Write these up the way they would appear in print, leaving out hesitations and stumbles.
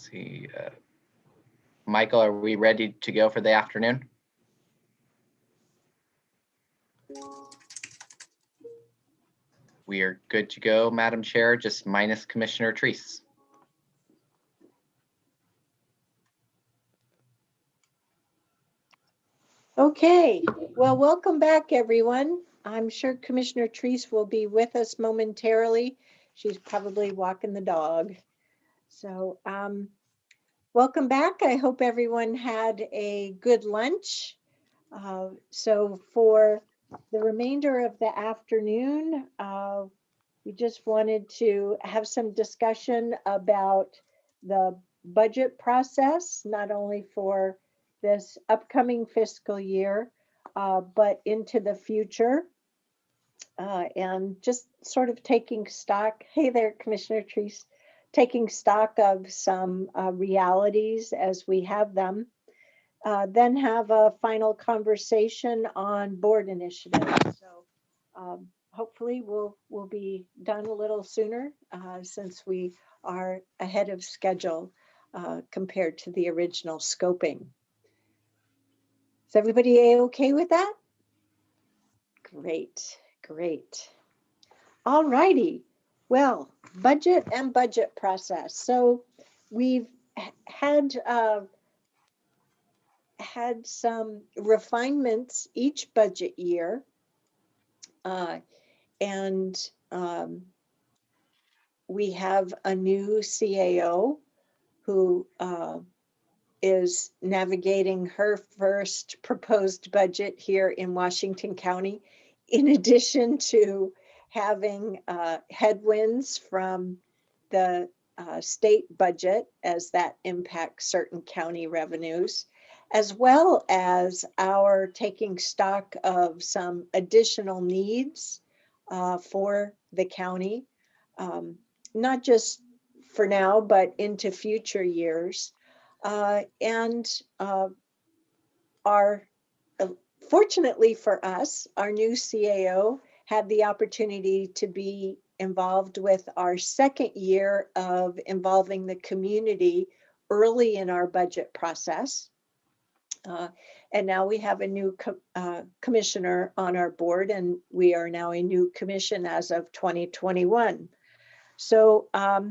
see. Michael, are we ready to go for the afternoon? We are good to go, Madam Chair, just minus Commissioner Treese. Okay, well, welcome back, everyone. I'm sure Commissioner Treese will be with us momentarily. She's probably walking the dog. So welcome back. I hope everyone had a good lunch. So for the remainder of the afternoon, we just wanted to have some discussion about the budget process, not only for this upcoming fiscal year, but into the future. And just sort of taking stock. Hey there, Commissioner Treese. Taking stock of some realities as we have them. Then have a final conversation on board initiatives. So hopefully we'll be done a little sooner since we are ahead of schedule compared to the original scoping. Is everybody okay with that? Great, great. All righty. Well, budget and budget process. So we've had some refinements each budget year, and we have a new CAO who is navigating her first proposed budget here in Washington County, in addition to having headwinds from the state budget as that impacts certain county revenues, as well as our taking stock of some additional needs for the county, not just for now, but into future years. Fortunately for us, our new CAO had the opportunity to be involved with our second year of involving the community early in our budget process. And now we have a new commissioner on our board, and we are now a new commission as of 2021. So I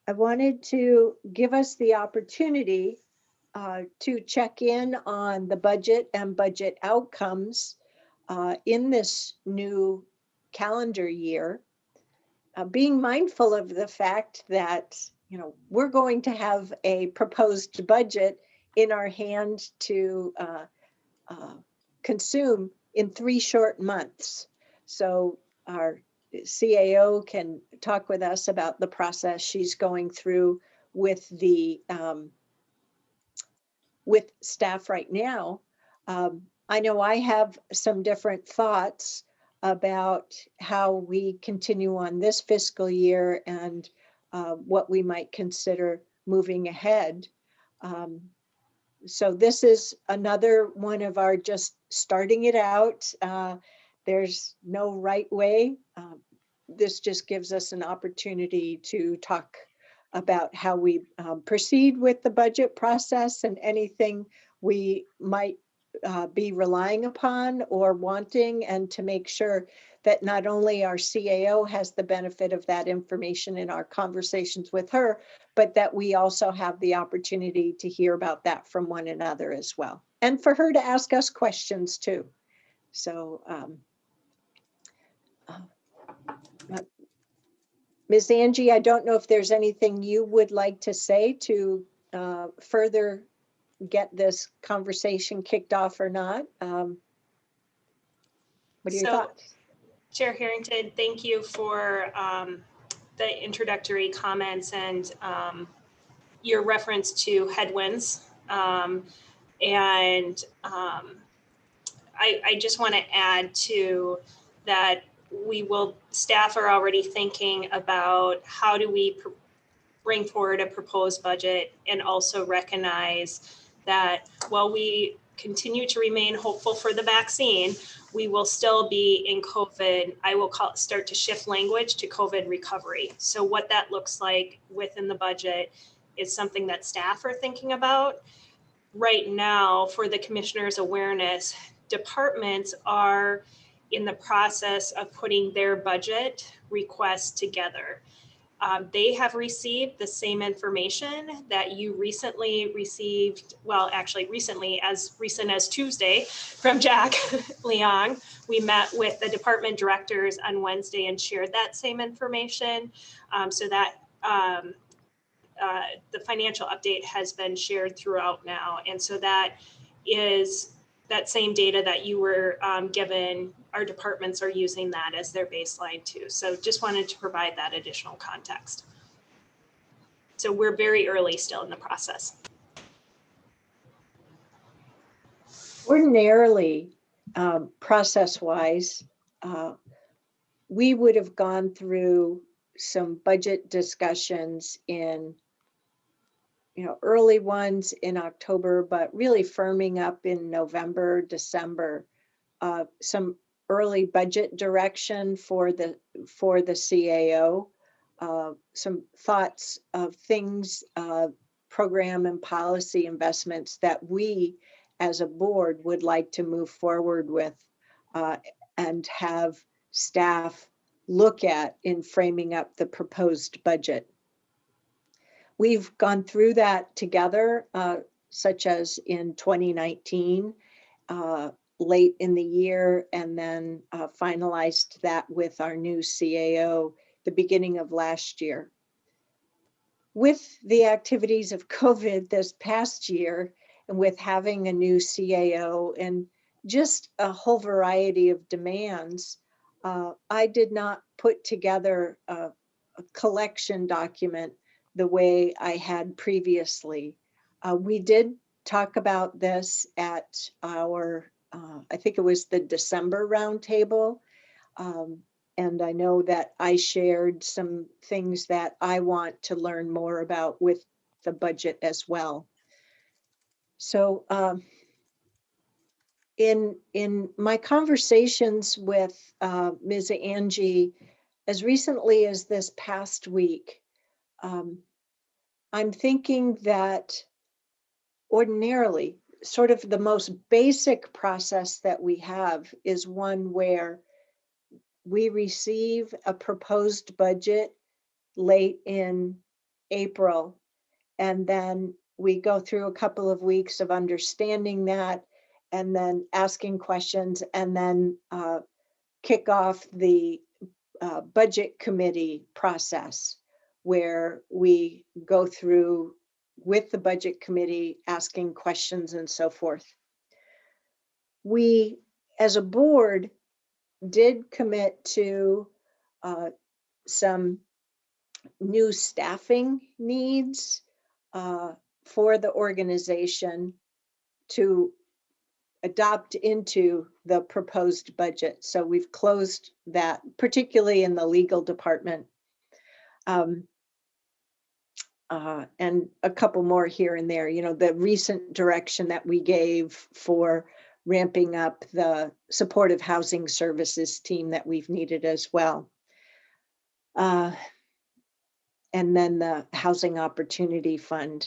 wanted to give us the opportunity to check in on the budget and budget outcomes in this new calendar year, being mindful of the fact that, you know, we're going to have a proposed budget in our hand to consume in 3 short months. So our CAO can talk with us about the process she's going through with the with staff right now. I know I have some different thoughts about how we continue on this fiscal year and what we might consider moving ahead. So this is another one of our just starting it out. There's no right way. This just gives us an opportunity to talk about how we proceed with the budget process and anything we might be relying upon or wanting, and to make sure that not only our CAO has the benefit of that information in our conversations with her, but that we also have the opportunity to hear about that from one another as well. And for her to ask us questions too. So, Ms. Angie, I don't know if there's anything you would like to say to further get this conversation kicked off or not. What are your thoughts? Chair Harrington, thank you for the introductory comments and your reference to headwinds. I just want to add to that, staff are already thinking about how do we bring forward a proposed budget, and also recognize that while we continue to remain hopeful for the vaccine, we will still be in COVID. I will start to shift language to COVID recovery. So what that looks like within the budget is something that staff are thinking about. Right now, for the commissioner's awareness, departments are in the process of putting their budget requests together. They have received the same information that you recently received, well, actually recently, as recent as Tuesday, from Jack Leong. We met with the department directors on Wednesday and shared that same information, so that the financial update has been shared throughout now. And so that is that same data that you were given. Our departments are using that as their baseline too. So just wanted to provide that additional context. So we're very early still in the process. Ordinarily, process-wise, we would have gone through some budget discussions in, early ones in October, but really firming up in November, December. Some early budget direction for the CAO, some thoughts of things, program and policy investments that we as a board would like to move forward with and have staff look at in framing up the proposed budget. We've gone through that together, such as in 2019, late in the year, and then finalized that with our new CAO the beginning of last year. With the activities of COVID this past year, and with having a new CAO and just a whole variety of demands, I did not put together a collection document the way I had previously. We did talk about this at our, I think it was the December roundtable. And I know that I shared some things that I want to learn more about with the budget as well. So in my conversations with Ms. Angie, as recently as this past week, I'm thinking that ordinarily, sort of the most basic process that we have is one where we receive a proposed budget late in April, and then we go through a couple of weeks of understanding that, and then asking questions, and then kick off the budget committee process, where we go through with the budget committee asking questions and so forth. We, as a board, did commit to some new staffing needs for the organization to adopt into the proposed budget. So we've closed that, particularly in the legal department. And a couple more here and there, the recent direction that we gave for ramping up the supportive housing services team that we've needed as well. And then the Housing Opportunity Fund.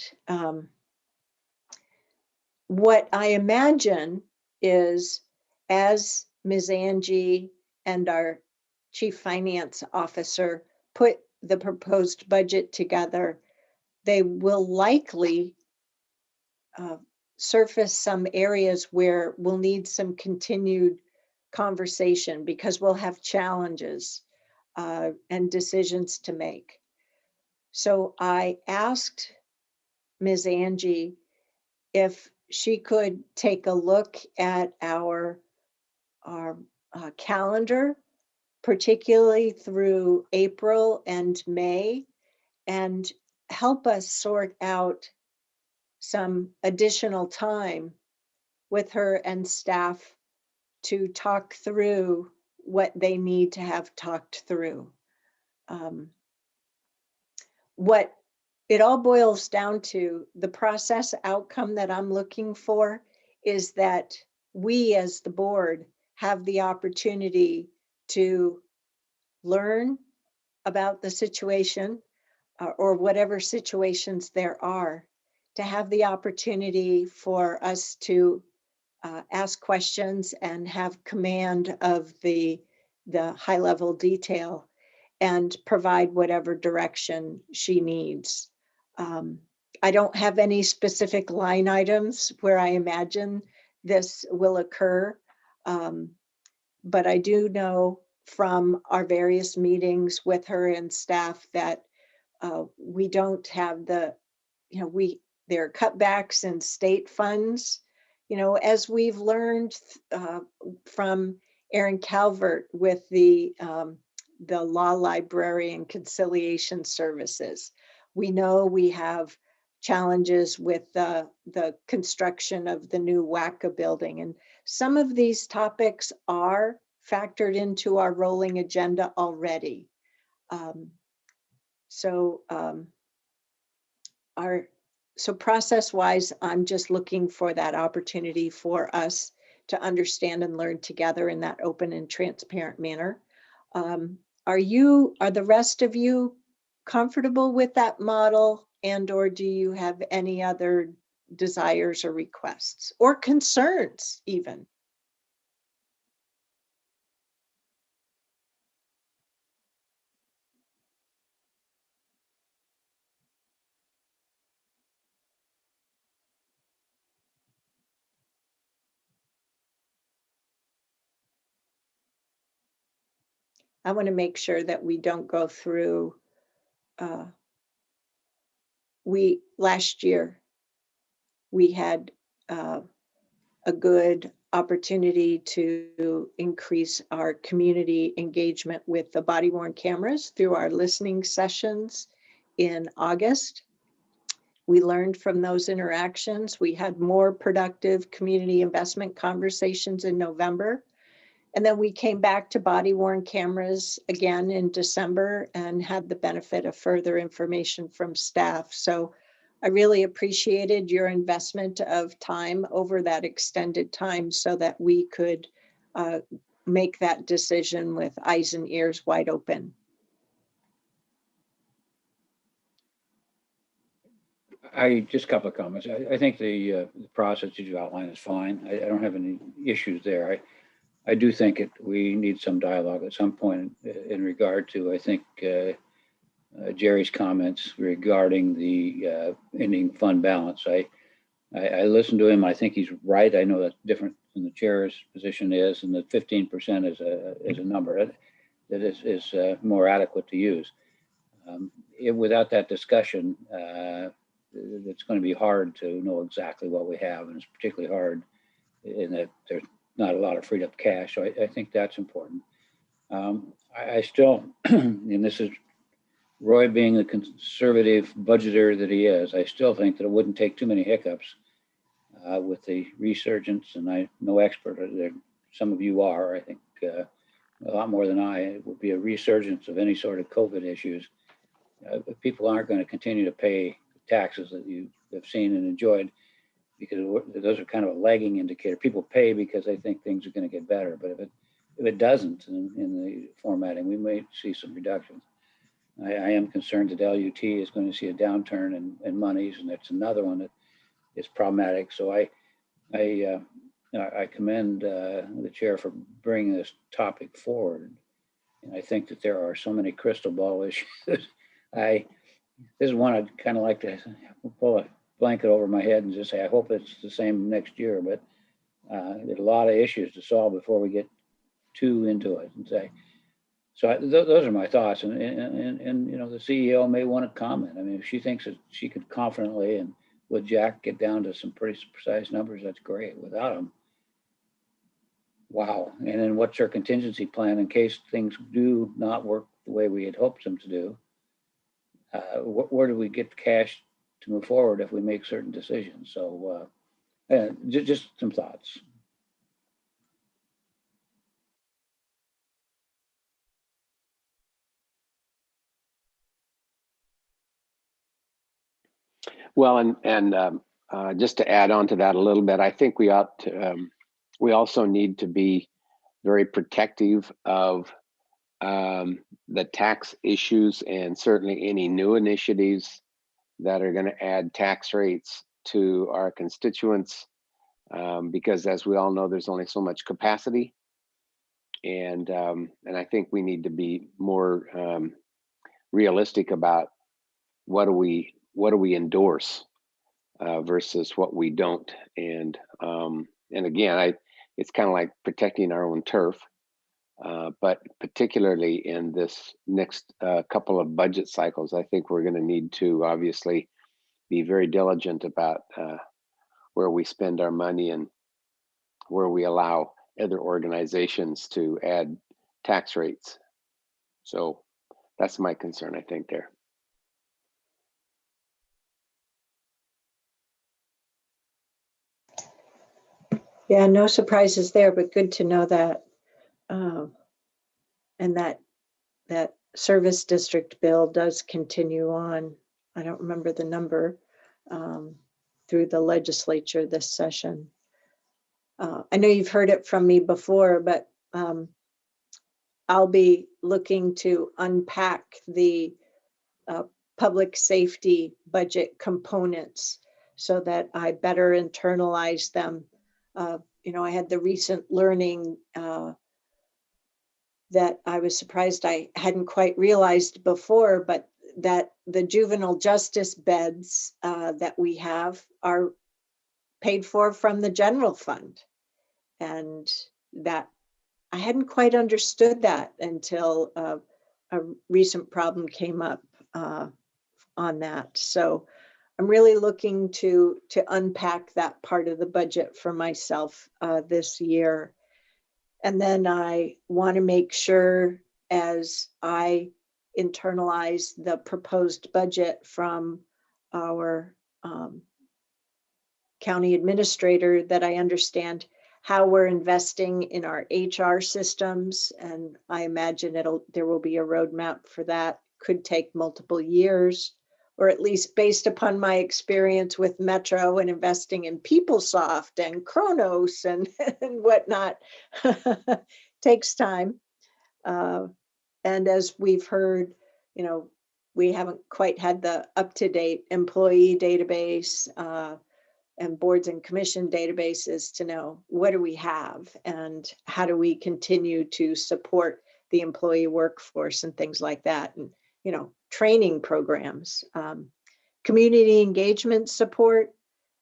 What I imagine is, as Ms. Angie and our Chief Finance Officer put the proposed budget together, they will likely surface some areas where we'll need some continued conversation, because we'll have challenges and decisions to make. So I asked Ms. Angie if she could take a look at our calendar, particularly through April and May, and help us sort out some additional time with her and staff to talk through what they need to have talked through. What it all boils down to, the process outcome that I'm looking for, is that we as the board have the opportunity to learn about the situation, or whatever situations there are, to have the opportunity for us to ask questions and have command of the high level detail and provide whatever direction she needs. I don't have any specific line items where I imagine this will occur, but I do know from our various meetings with her and staff that we don't have the, there are cutbacks in state funds, as we've learned from Aaron Calvert with the law library and conciliation services. We know we have challenges with the construction of the new WACA building. And some of these topics are factored into our rolling agenda already. So process-wise, I'm just looking for that opportunity for us to understand and learn together in that open and transparent manner. Are the rest of you comfortable with that model, and or do you have any other desires or requests or concerns even? I want to make sure that we don't go through, last year, we had a good opportunity to increase our community engagement with the body-worn cameras through our listening sessions in August. We learned from those interactions. We had more productive community investment conversations in November. And then we came back to body-worn cameras again in December and had the benefit of further information from staff. So I really appreciated your investment of time over that extended time so that we could make that decision with eyes and ears wide open. Just a couple of comments. I think the process that you outlined is fine. I don't have any issues there. I do think we need some dialogue at some point in regard to, I think, Jerry's comments regarding the ending fund balance. I listened to him. I think he's right. I know that's different than the chair's position is, and that 15% is a number that is more adequate to use. Without that discussion, it's going to be hard to know exactly what we have, and it's particularly hard in that there's not a lot of freed up cash. So I think that's important. I still, and this is Roy being the conservative budgeter that he is, I still think that it wouldn't take too many hiccups with the resurgence, and I'm no expert. Some of you are, I think, a lot more than I. It would be a resurgence of any sort of COVID issues. People aren't going to continue to pay taxes that you have seen and enjoyed, because those are kind of a lagging indicator. People pay because they think things are going to get better, but if it doesn't in the formatting, we may see some reductions. I am concerned that LUT is going to see a downturn in monies, and that's another one that is problematic. So I commend the chair for bringing this topic forward, and I think that there are so many crystal ball issues. This is one I'd kind of like to pull a blanket over my head and just say I hope it's the same next year. But there's a lot of issues to solve before we get too into it and say. So those are my thoughts, and the CEO may want to comment. I mean, if she thinks that she could confidently and with Jack get down to some pretty precise numbers, that's great. Without them, wow. And then what's her contingency plan in case things do not work the way we had hoped them to do? Where do we get cash to move forward if we make certain decisions? So just some thoughts. Well, and just to add on to that a little bit, I think we ought to, we also need to be very protective of the tax issues and certainly any new initiatives that are going to add tax rates to our constituents, because as we all know, there's only so much capacity, and I think we need to be more realistic about what do we endorse versus what we don't, and again, it's kind of like protecting our own turf. But particularly in this next couple of budget cycles, I think we're going to need to obviously be very diligent about where we spend our money and where we allow other organizations to add tax rates. So that's my concern, I think, there. Yeah, no surprises there, but good to know that. And that service district bill does continue on. I don't remember the number through the legislature this session. I know you've heard it from me before, but I'll be looking to unpack the public safety budget components so that I better internalize them. I had the recent learning that I was surprised I hadn't quite realized before, but that the juvenile justice beds that we have are paid for from the general fund. And that I hadn't quite understood that until a recent problem came up on that. So I'm really looking to unpack that part of the budget for myself this year. And then I want to make sure, as I internalize the proposed budget from our county administrator, that I understand how we're investing in our HR systems. And I imagine there will be a roadmap for that. Could take multiple years, or at least based upon my experience with Metro and investing in PeopleSoft and Kronos and whatnot, takes time. And as we've heard, we haven't quite had the up-to-date employee database and boards and commission databases to know what do we have and how do we continue to support the employee workforce and things like that. And training programs, community engagement support.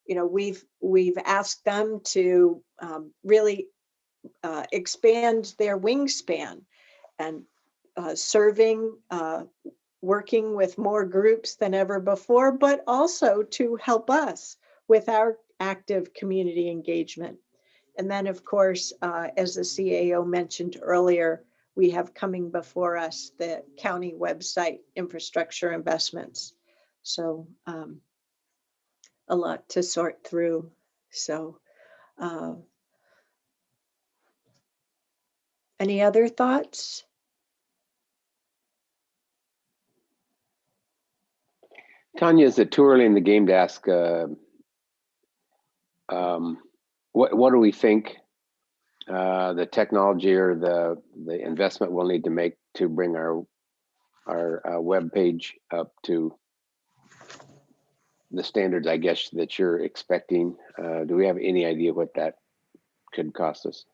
We've asked them to really expand their wingspan and serving, working with more groups than ever before, but also to help us with our active community engagement. And then, of course, as the CAO mentioned earlier, we have coming before us the county website infrastructure investments. So a lot to sort through. So any other thoughts? Tanya, is it too early in the game to ask what do we think the technology or the investment we'll need to make to bring our web page up to the standards, I guess, that you're expecting? Do we have any idea what that could cost us?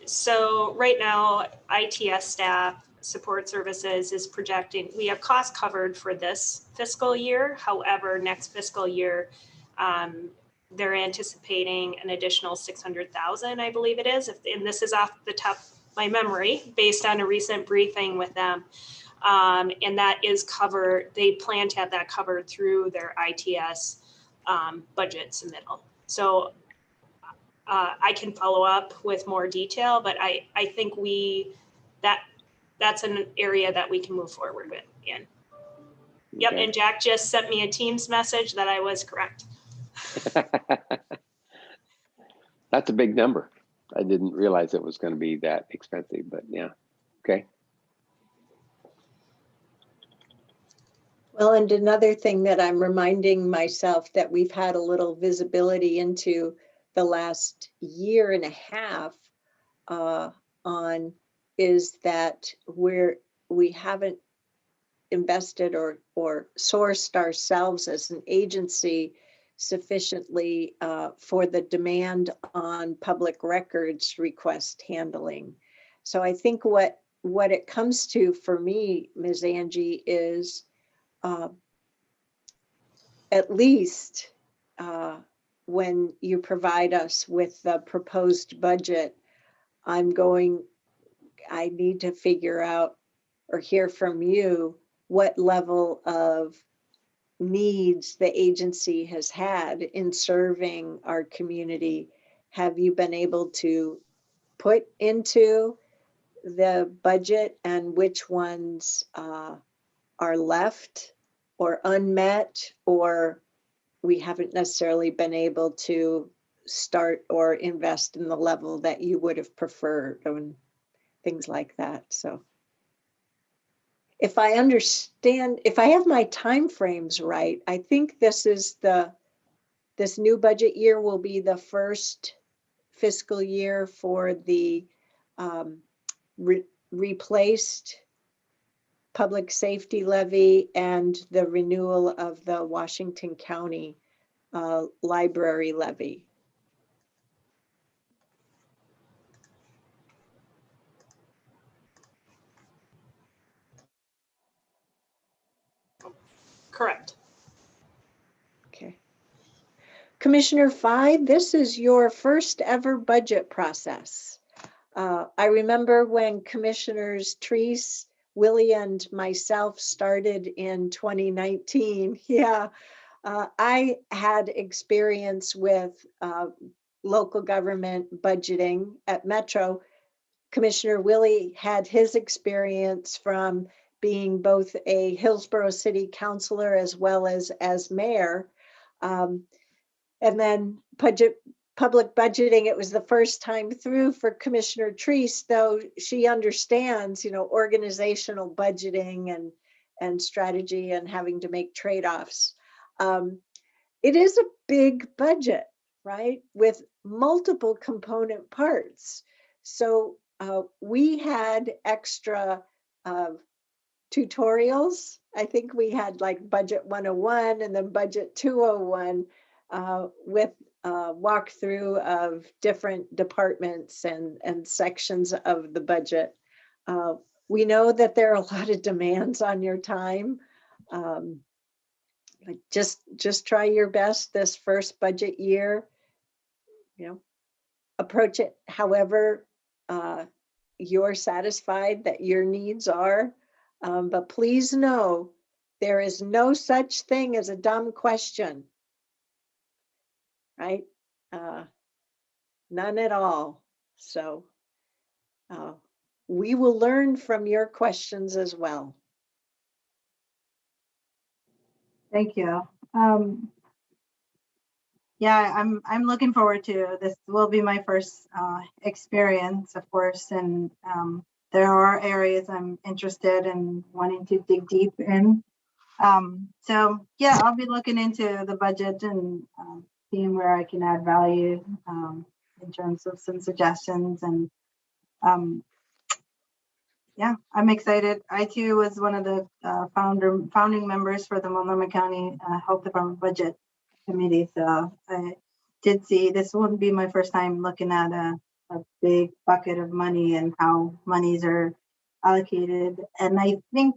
So right now, ITS staff support services is projecting, we have costs covered for this fiscal year. However, next fiscal year, they're anticipating an additional 600,000, I believe it is. And this is off the top of my memory based on a recent briefing with them. And that is covered, they plan to have that covered through their ITS budget submittal. So I can follow up with more detail, but I think that's an area that we can move forward with in. Yep, Okay. and Jack just sent me a Teams message that I was correct. That's a big number. I didn't realize it was going to be that expensive, but yeah. Okay. Well, and another thing that I'm reminding myself that we've had a little visibility into the last year and a half on is that we haven't invested or sourced ourselves as an agency sufficiently for the demand on public records request handling. So I think what it comes to for me, Ms. Angie, is at least when you provide us with the proposed budget, I need to figure out or hear from you what level of needs the agency has had in serving our community. Have you been able to put into the budget, and which ones are left or unmet, or we haven't necessarily been able to start or invest in the level that you would have preferred, and things like that. So if I understand, if I have my timeframes right, I think this new budget year will be the first fiscal year for the replaced public safety levy and the renewal of the Washington County library levy. Correct. Okay. Commissioner Fye, this is your first ever budget process. I remember when Commissioners Treese, Willie, and myself started in 2019. Yeah, I had experience with local government budgeting at Metro. Commissioner Willie had his experience from being both a Hillsborough City Councilor as well as mayor. And then public budgeting, it was the first time through for Commissioner Treese, though she understands, organizational budgeting and strategy and having to make trade-offs. It is a big budget, right? With multiple component parts. So we had extra tutorials. I think we had like Budget 101 and then Budget 201 with walkthrough of different departments and sections of the budget. We know that there are a lot of demands on your time. Just try your best this first budget year. Approach it however you're satisfied that your needs are. But please know there is no such thing as a dumb question, right? None at all. So we will learn from your questions as well. Thank you. Yeah, I'm looking forward to this. Will be my first experience, of course, and there are areas I'm interested in wanting to dig deep in. So yeah, I'll be looking into the budget and seeing where I can add value in terms of some suggestions. And yeah, I'm excited. I too was one of the founding members for the Multnomah County Health Department Budget Committee. So I did see this wouldn't be my first time looking at a big bucket of money and how monies are allocated. And I think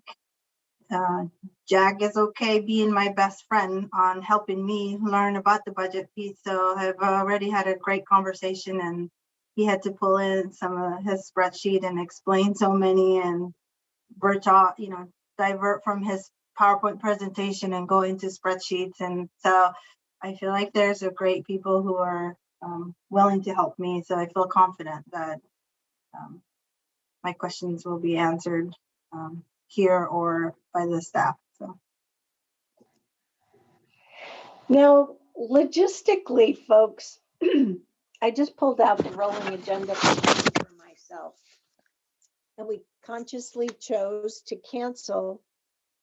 Jack is okay being my best friend on helping me learn about the budget piece. So I've already had a great conversation, and he had to pull in some of his spreadsheet and explain so many and divert from his PowerPoint presentation and go into spreadsheets. And so I feel like there's a great people who are willing to help me. So I feel confident that my questions will be answered here or by the staff. So now, logistically, folks, I just pulled out the rolling agenda for myself, and we consciously chose to cancel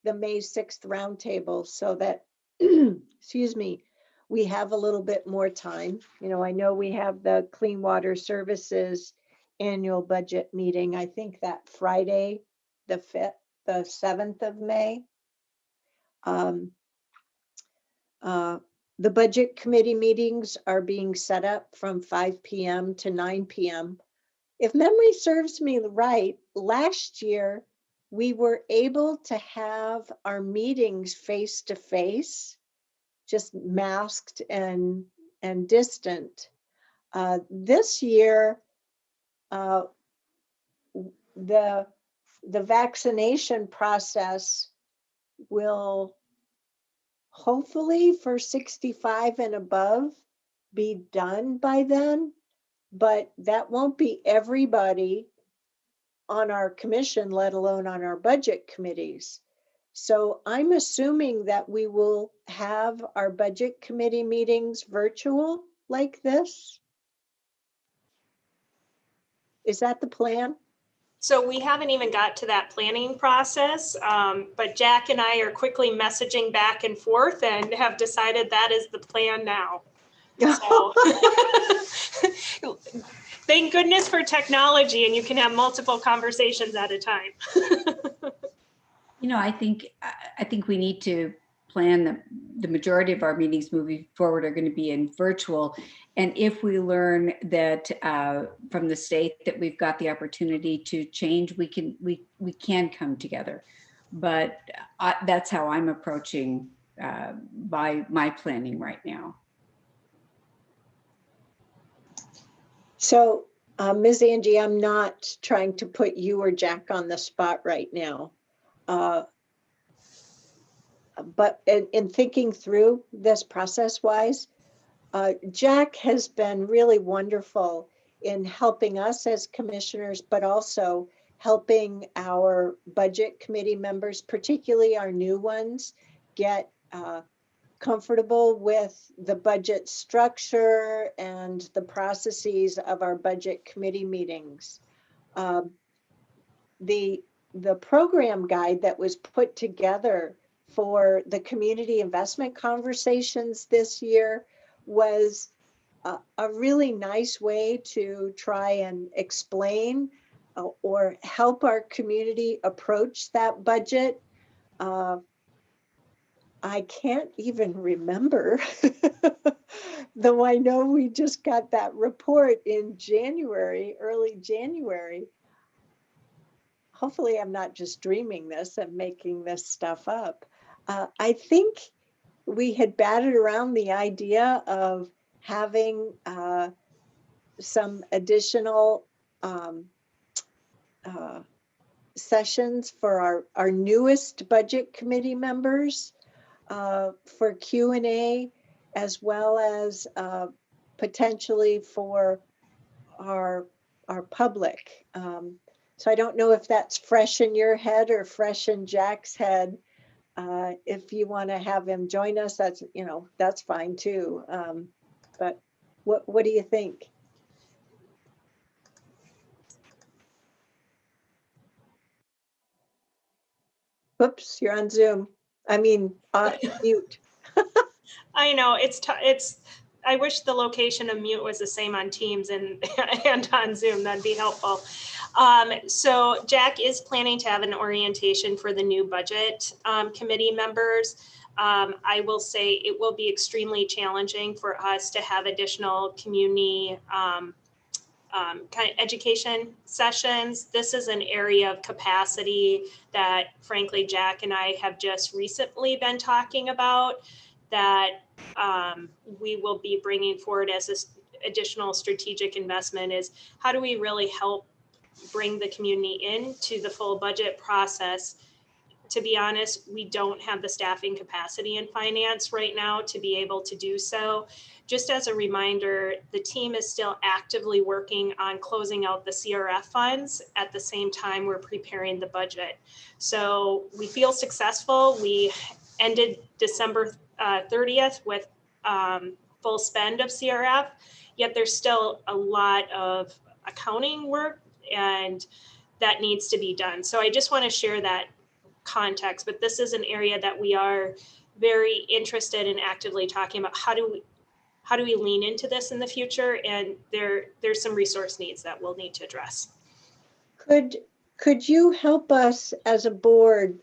the May 6th roundtable so that, excuse me, we have a little bit more time. I know we have the Clean Water Services annual budget meeting, I think that Friday, the 7th of May. The budget committee meetings are being set up from 5 p.m. to 9 p.m. If memory serves me right, last year we were able to have our meetings face to face, just masked and distant. This year, the vaccination process will hopefully for 65 and above be done by then, but that won't be everybody on our commission, let alone on our budget committees. So I'm assuming that we will have our budget committee meetings virtual like this. Is that the plan? So we haven't even got to that planning process, but Jack and I are quickly messaging back and forth and have decided that is the plan now. So thank goodness for technology, and you can have multiple conversations at a time. You know, I think we need to plan the majority of our meetings moving forward are going to be in virtual. And if we learn that from the state that we've got the opportunity to change, we can come together. But that's how I'm approaching by my planning right now. So, Ms. Angie, I'm not trying to put you or Jack on the spot right now. But in thinking through this process-wise, Jack has been really wonderful in helping us as commissioners, but also helping our budget committee members, particularly our new ones, get comfortable with the budget structure and the processes of our budget committee meetings. The program guide that was put together for the community investment conversations this year was a really nice way to try and explain or help our community approach that budget. I can't even remember, though I know we just got that report in January, early January. Hopefully I'm not just dreaming this and making this stuff up. I think we had batted around the idea of having some additional sessions for our newest budget committee members for Q&A, as well as potentially for our public. So I don't know if that's fresh in your head or fresh in Jack's head. If you want to have him join us, that's fine too. But what do you think? Oops, you're on Zoom. I mean, mute. I know I wish the location of mute was the same on Teams and on Zoom. That'd be helpful. So Jack is planning to have an orientation for the new budget committee members. I will say it will be extremely challenging for us to have additional community kind of education sessions. This is an area of capacity that frankly Jack and I have just recently been talking about that we will be bringing forward as this additional strategic investment is how do we really help bring the community into the full budget process. To be honest, we don't have the staffing capacity in finance right now to be able to do so. Just as a reminder, the team is still actively working on closing out the CRF funds at the same time we're preparing the budget. So we feel successful. We ended December 30th with full spend of CRF, yet there's still a lot of accounting work and that needs to be done. So I just want to share that context, but this is an area that we are very interested in actively talking about. How how do we lean into this in the future? And there's some resource needs that we'll need to address. Could you help us as a board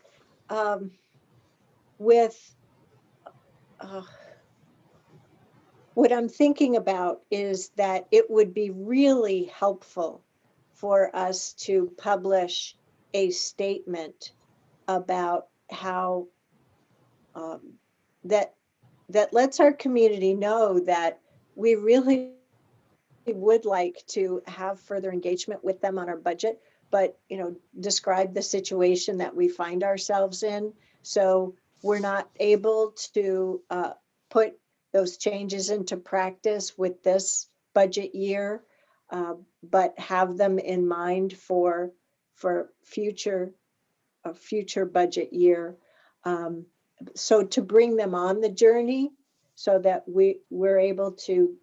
with what I'm thinking about is that it would be really helpful for us to publish a statement about how that lets our community know that we really would like to have further engagement with them on our budget, but describe the situation that we find ourselves in. So we're not able to put those changes into practice with this budget year, but have them in mind for a future budget year. So to bring them on the journey so that we're able to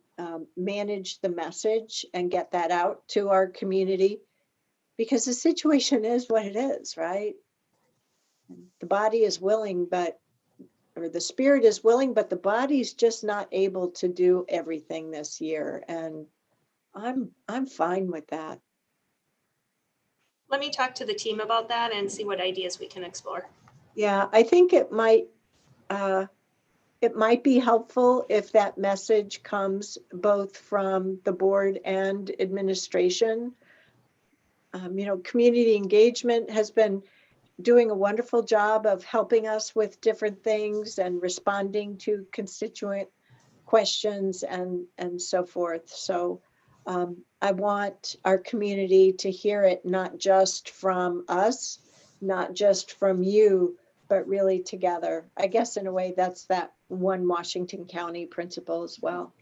manage the message and get that out to our community, because the situation is what it is, right? The body is willing, or the spirit is willing, but the body's just not able to do everything this year. And I'm fine with that. Let me talk to the team about that and see what ideas we can explore. Yeah, I think it might be helpful if that message comes both from the board and administration. Community engagement has been doing a wonderful job of helping us with different things and responding to constituent questions and so forth. So I want our community to hear it, not just from us, not just from you, but really together. I guess in a way that's that one Washington County principle as well.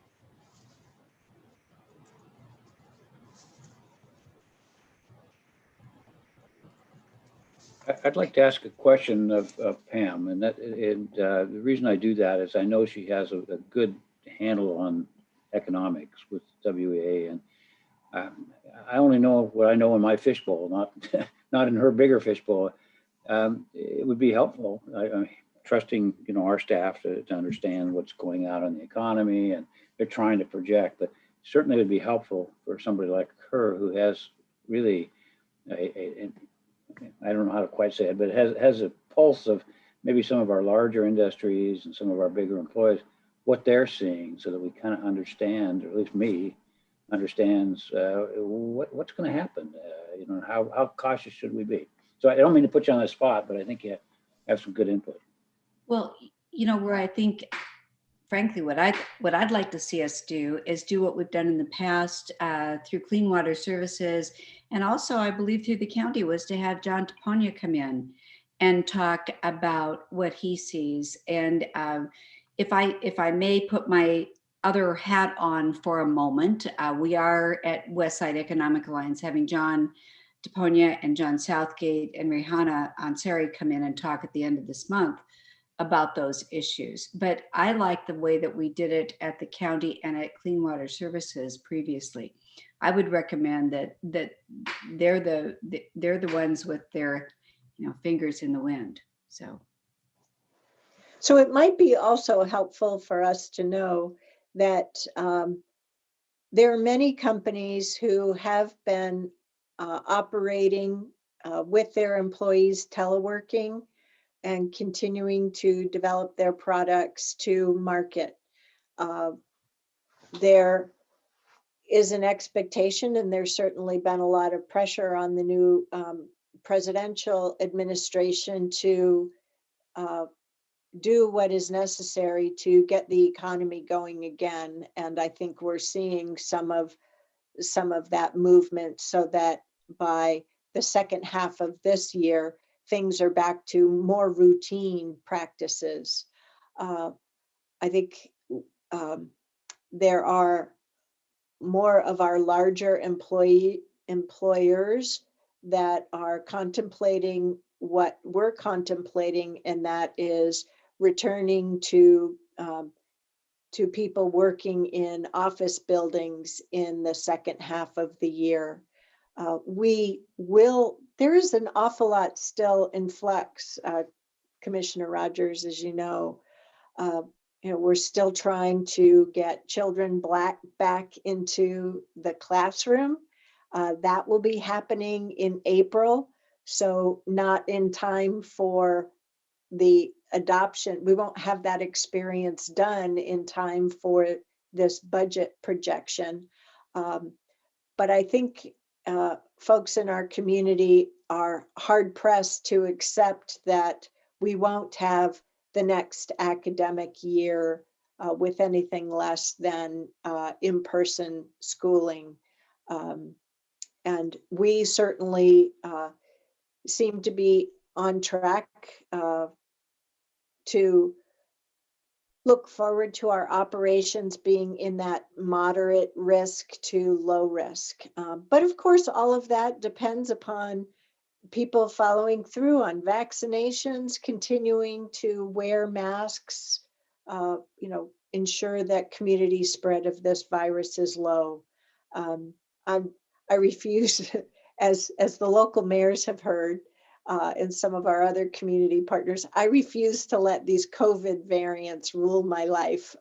I'd like to ask a question of Pam, and the reason I do that is I know she has a good handle on economics with WEA, and I only know what I know in my fishbowl, not in her bigger fishbowl. It would be helpful. I'm trusting our staff to understand what's going on in the economy, and they're trying to project, but certainly it would be helpful for somebody like her who has really I don't know how to quite say it, but it has a pulse of maybe some of our larger industries and some of our bigger employees, what they're seeing, so that we kind of understand, or at least me understands what's going to happen. How cautious should we be? So I don't mean to put you on the spot, but I think you have some good input. Well, where I think, frankly, what I'd like to see us do is do what we've done in the past through Clean Water Services, and also I believe through the county, was to have John Taponia come in and talk about what he sees. And if I may put my other hat on for a moment, we are at Westside Economic Alliance having John Taponia and John Southgate and Rehana Ansari come in and talk at the end of this month about those issues. But I like the way that we did it at the county and at Clean Water Services previously. I would recommend that they're the ones with their fingers in the wind. So it might be also helpful for us to know that there are many companies who have been operating with their employees teleworking and continuing to develop their products to market. There is an expectation, and there's certainly been a lot of pressure on the new presidential administration to do what is necessary to get the economy going again. And I think we're seeing some of that movement, so that by the second half of this year, things are back to more routine practices. I think there are more of our larger employers that are contemplating what we're contemplating, and that is returning to people working in office buildings in the second half of the year. There is an awful lot still in flux, Commissioner Rogers, as you know. we're still trying to get children back into the classroom. That will be happening in April, so not in time for the adoption. We won't have that experience done in time for this budget projection. But I think folks in our community are hard pressed to accept that we won't have the next academic year with anything less than in-person schooling. And we certainly seem to be on track to look forward to our operations being in that moderate risk to low risk. But of course, all of that depends upon people following through on vaccinations, continuing to wear masks, ensure that community spread of this virus is low. I refuse, as the local mayors have heard, and some of our other community partners, I refuse to let these COVID variants rule my life.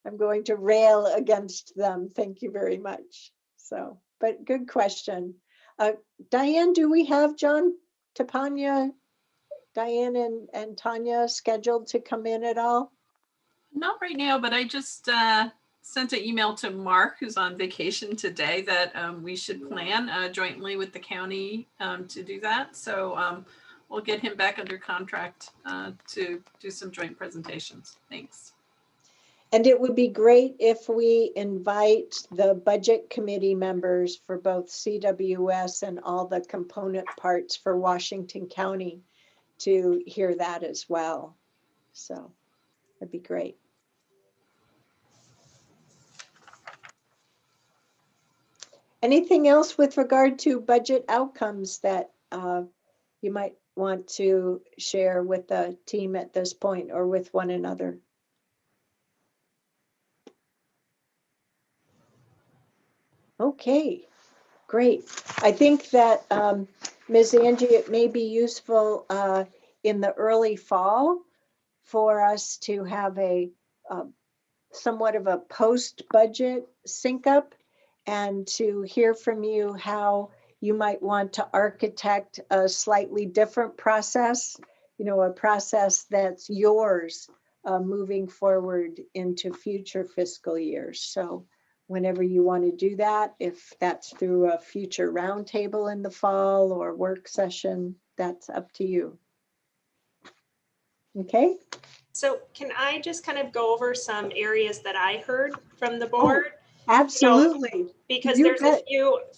I'm going to rail against them. Thank you very much. So, but good question. Diane, do we have John Tapania, Diane and Tanya scheduled to come in at all? Not right now, but I just sent an email to Mark, who's on vacation today, that we should plan jointly with the county to do that. So we'll get him back under contract to do some joint presentations. Thanks. And it would be great if we invite the budget committee members for both CWS and all the component parts for Washington County to hear that as well. So that'd be great. Anything else with regard to budget outcomes that you might want to share with the team at this point or with one another? Okay, great. I think that Ms. Angie, it may be useful in the early fall for us to have a somewhat of a post-budget sync up and to hear from you how you might want to architect a slightly different process, a process that's yours moving forward into future fiscal years. So whenever you want to do that, if that's through a future roundtable in the fall or work session, that's up to you. Okay. So can I just kind of go over some areas that I heard from the board? Absolutely. Because there's a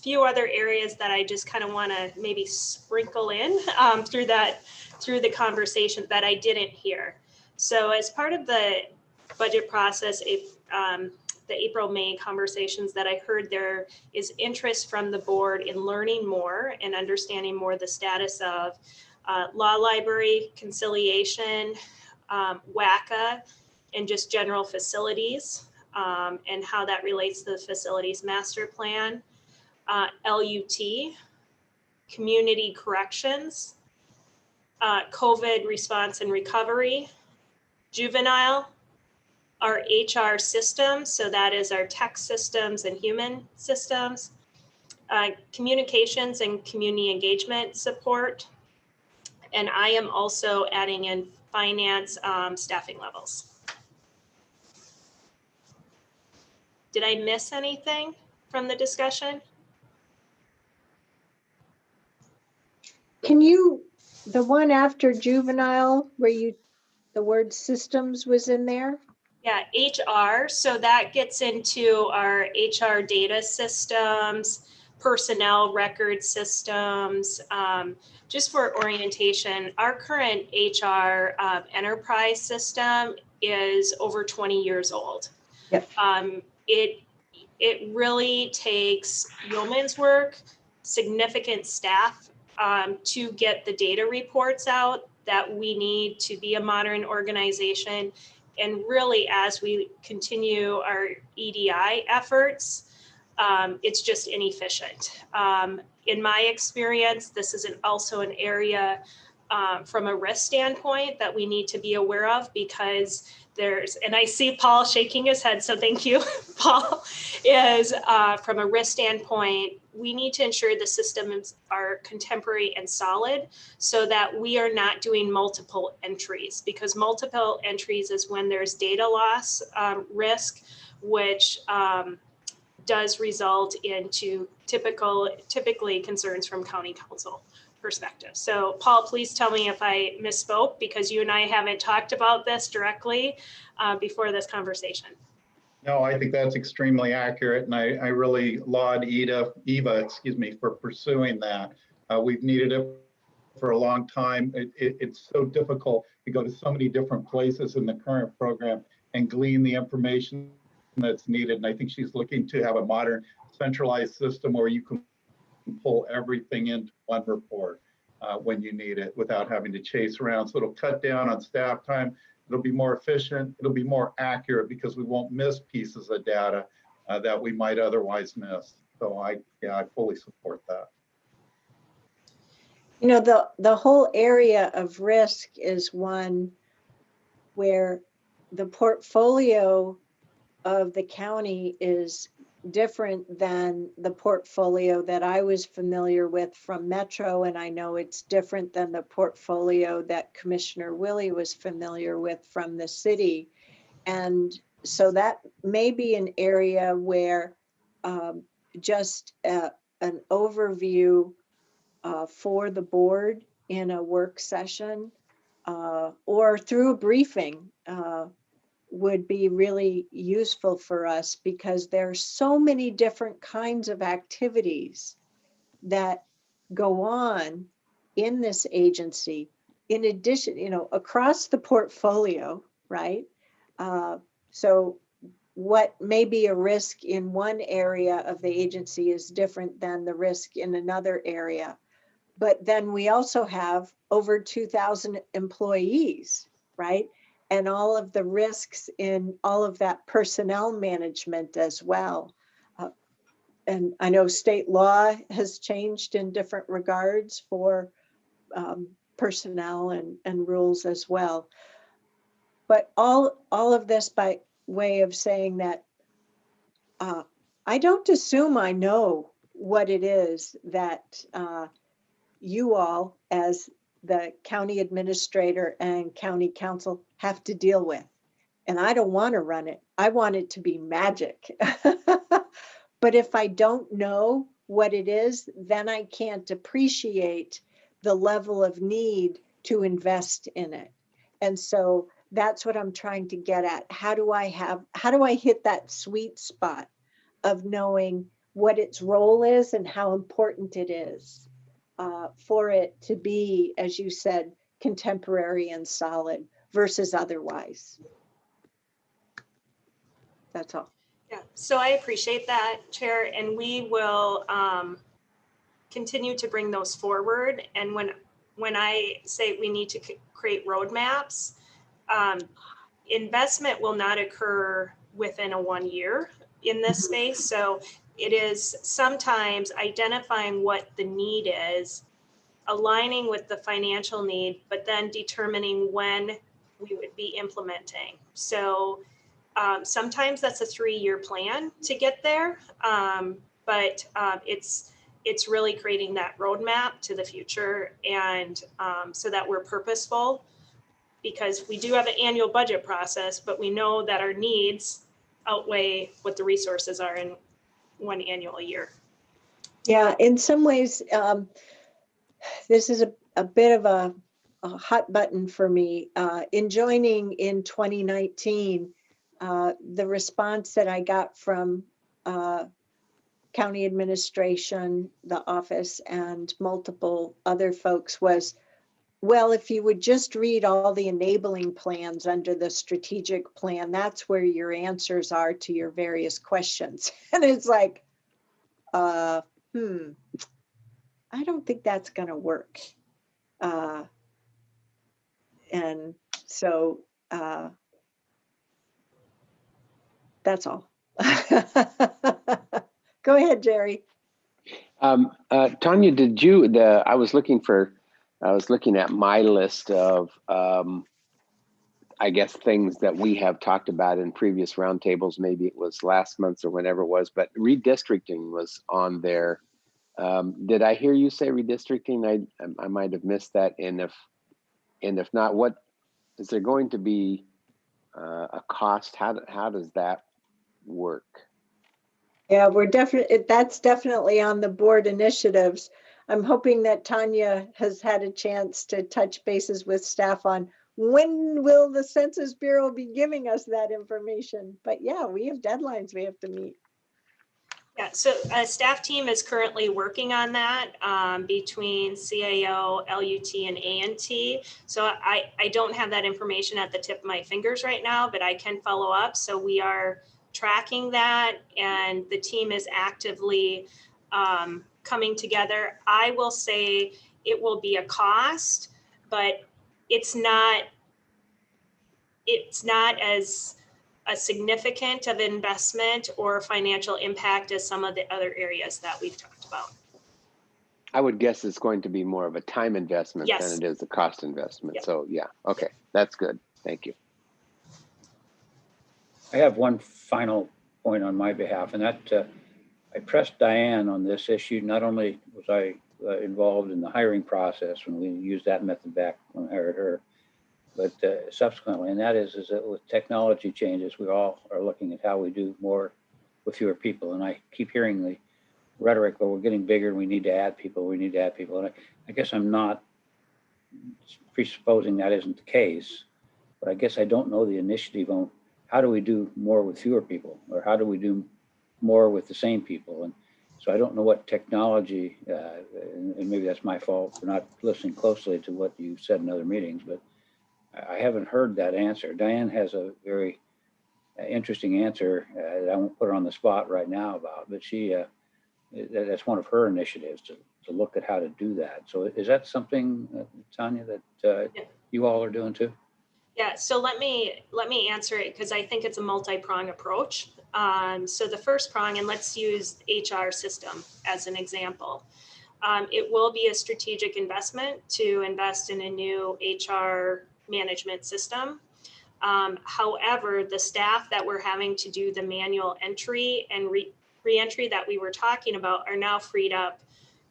few other areas that I just kind of want to maybe sprinkle in through the conversation that I didn't hear. So as part of the budget process, the April-May conversations that I heard, there is interest from the board in learning more and understanding more the status of law library, conciliation, WACA, and just general facilities. And how that relates to the facilities master plan, LUT, community corrections, COVID response and recovery, juvenile, our HR systems, so that is our tech systems and human systems, communications and community engagement support, and I am also adding in finance staffing levels. Did I miss anything from the discussion? Can you, the one after juvenile where the word systems was in there? Yeah, HR. So that gets into our HR data systems, personnel record systems. Just for orientation, our current HR enterprise system is over 20 years old. Yep. It really takes yeoman's work, significant staff to get the data reports out that we need to be a modern organization. And really, as we continue our EDI efforts, it's just inefficient. In my experience, this is also an area from a risk standpoint that we need to be aware of, because and I see Paul shaking his head, so thank you, Paul, is from a risk standpoint, we need to ensure the systems are contemporary and solid so that we are not doing multiple entries, because multiple entries is when there's data loss risk, which does result into typically concerns from county council perspective. So Paul, please tell me if I misspoke, because you and I haven't talked about this directly before this conversation. No, I think that's extremely accurate, and I really laud Eva, for pursuing that. We've needed it for a long time. It's so difficult to go to so many different places in the current program and glean the information that's needed. And I think she's looking to have a modern centralized system where you can pull everything into one report when you need it without having to chase around. So it'll cut down on staff time. It'll be more efficient. It'll be more accurate because we won't miss pieces of data that we might otherwise miss. So I fully support that. You know, the whole area of risk is one where the portfolio of the county is different than the portfolio that I was familiar with from Metro, and I know it's different than the portfolio that Commissioner Willie was familiar with from the city. And so that may be an area where just an overview for the board in a work session or through a briefing would be really useful for us, because there are so many different kinds of activities that go on in this agency, in addition, you know, across the portfolio, right? So what may be a risk in one area of the agency is different than the risk in another area. But then we also have over 2,000 employees, right? And all of the risks in all of that personnel management as well. And I know state law has changed in different regards for personnel and rules as well. But all of this by way of saying that I don't assume I know what it is that you all as the county administrator and county council have to deal with. And I don't want to run it. I want it to be magic. But if I don't know what it is, then I can't appreciate the level of need to invest in it. And so that's what I'm trying to get at. How do I hit that sweet spot of knowing what its role is and how important it is for it to be, as you said, contemporary and solid versus otherwise. That's all. Yeah, so I appreciate that, Chair, and we will continue to bring those forward. And when I say we need to create roadmaps, investment will not occur within a 1 year in this space. So it is sometimes identifying what the need is, aligning with the financial need, but then determining when we would be implementing. So sometimes that's a 3-year plan to get there, but it's really creating that roadmap to the future, and so that we're purposeful, because we do have an annual budget process, but we know that our needs outweigh what the resources are in one annual year. Yeah, in some ways, this is a bit of a hot button for me. In joining in 2019, the response that I got from county administration, the office, and multiple other folks was, well, if you would just read all the enabling plans under the strategic plan, that's where your answers are to your various questions. And it's like, I don't think that's going to work. And so that's all. Go ahead, Jerry. Tanya, I was looking for I was looking at my list of, I guess, things that we have talked about in previous roundtables. Maybe it was last month or whenever it was, but redistricting was on there. Did I hear you say redistricting? I might have missed that. And if not, what is there going to be a cost? How does that work? Yeah, that's definitely on the board initiatives. I'm hoping that Tanya has had a chance to touch bases with staff on when will the Census Bureau be giving us that information. But yeah, we have deadlines we have to meet. Yeah, so a staff team is currently working on that between CAO, LUT, and ANT. So I don't have that information at the tip of my fingers right now, but I can follow up. So we are tracking that, and the team is actively coming together. I will say it will be a cost, but it's not as a significant of investment or financial impact as some of the other areas that we've talked about. I would guess it's going to be more of a time investment Yes. than it is a cost investment. Yep. So yeah, okay, that's good. Thank you. I have one final point on my behalf, and that I pressed Diane on this issue. Not only was I involved in the hiring process when we used that method back when I hired her, but subsequently, and that is that with technology changes, we all are looking at how we do more with fewer people. And I keep hearing the rhetoric, well, we're getting bigger and we need to add people, And I guess I'm not presupposing that isn't the case, but I guess I don't know the initiative on how do we do more with fewer people, or how do we do more with the same people. And so I don't know what technology, and maybe that's my fault for not listening closely to what you said in other meetings, but I haven't heard that answer. Diane has a very interesting answer that I won't put her on the spot right now about, but that's one of her initiatives to look at how to do that. So is that something, Tanya, that you all are doing too? Yeah, so let me answer it because I think it's a multi-prong approach. So the first prong, and let's use HR system as an example. It will be a strategic investment to invest in a new HR management system. However, the staff that we're having to do the manual entry and re-entry that we were talking about are now freed up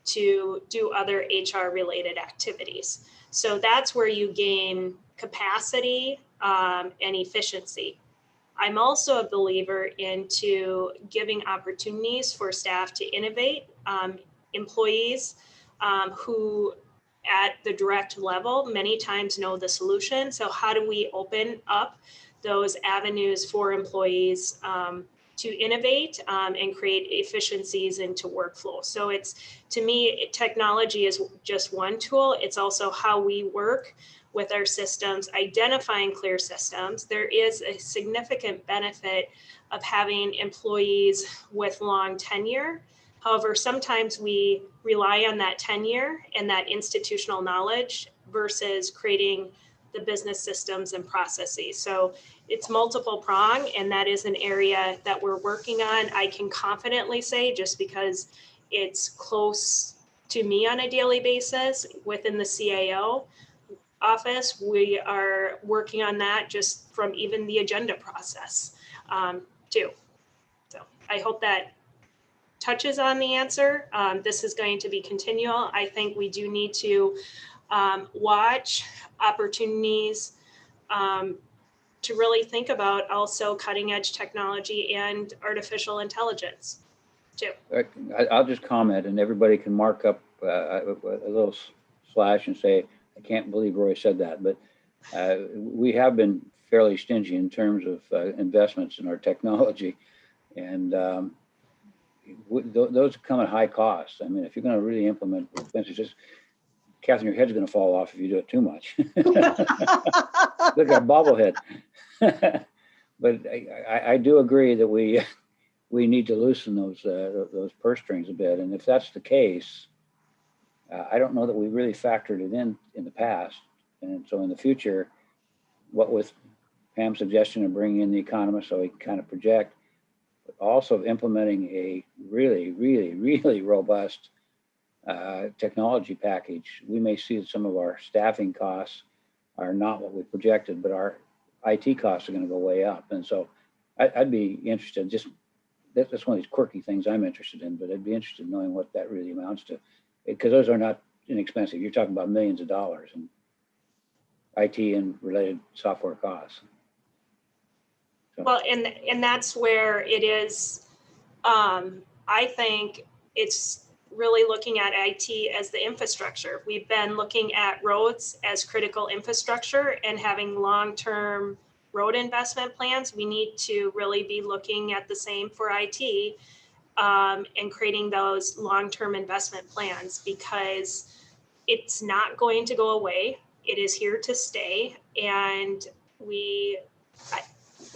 to do other HR related activities. So that's where you gain capacity and efficiency. I'm also a believer into giving opportunities for staff to innovate, employees who at the direct level many times know the solution. So how do we open up those avenues for employees to innovate and create efficiencies into workflow? So it's, to me, technology is just one tool. It's also how we work with our systems, identifying clear systems. There is a significant benefit of having employees with long tenure. However, sometimes we rely on that tenure and that institutional knowledge versus creating the business systems and processes. So it's multiple prong, and that is an area that we're working on. I can confidently say, just because it's close to me on a daily basis within the CAO office, we are working on that just from even the agenda process too. So I hope that touches on the answer. This is going to be continual. I think we do need to watch opportunities to really think about also cutting edge technology and artificial intelligence too. I'll just comment, and everybody can mark up a little slash and say, I can't believe Roy said that, but we have been fairly stingy in terms of investments in our technology, and those come at high cost. I mean, if you're going to really implement expenses, Catherine, your head's going to fall off if you do it too much. Look at bobblehead. But I do agree that we need to loosen those purse strings a bit, and if that's the case, I don't know that we really factored it in the past, and so in the future, what with Pam's suggestion of bringing in the economist so we can kind of project, but also implementing a really, really, really robust technology package, we may see that some of our staffing costs are not what we projected, but our IT costs are going to go way up. And so I'd be interested, just that's one of these quirky things I'm interested in, but I'd be interested in knowing what that really amounts to, because those are not inexpensive. You're talking about millions of dollars in IT and related software costs. So, Well, and that's where it is, I think it's really looking at IT as the infrastructure. We've been looking at roads as critical infrastructure and having long-term road investment plans. We need to really be looking at the same for IT, and creating those long-term investment plans, because it's not going to go away. It is here to stay. And we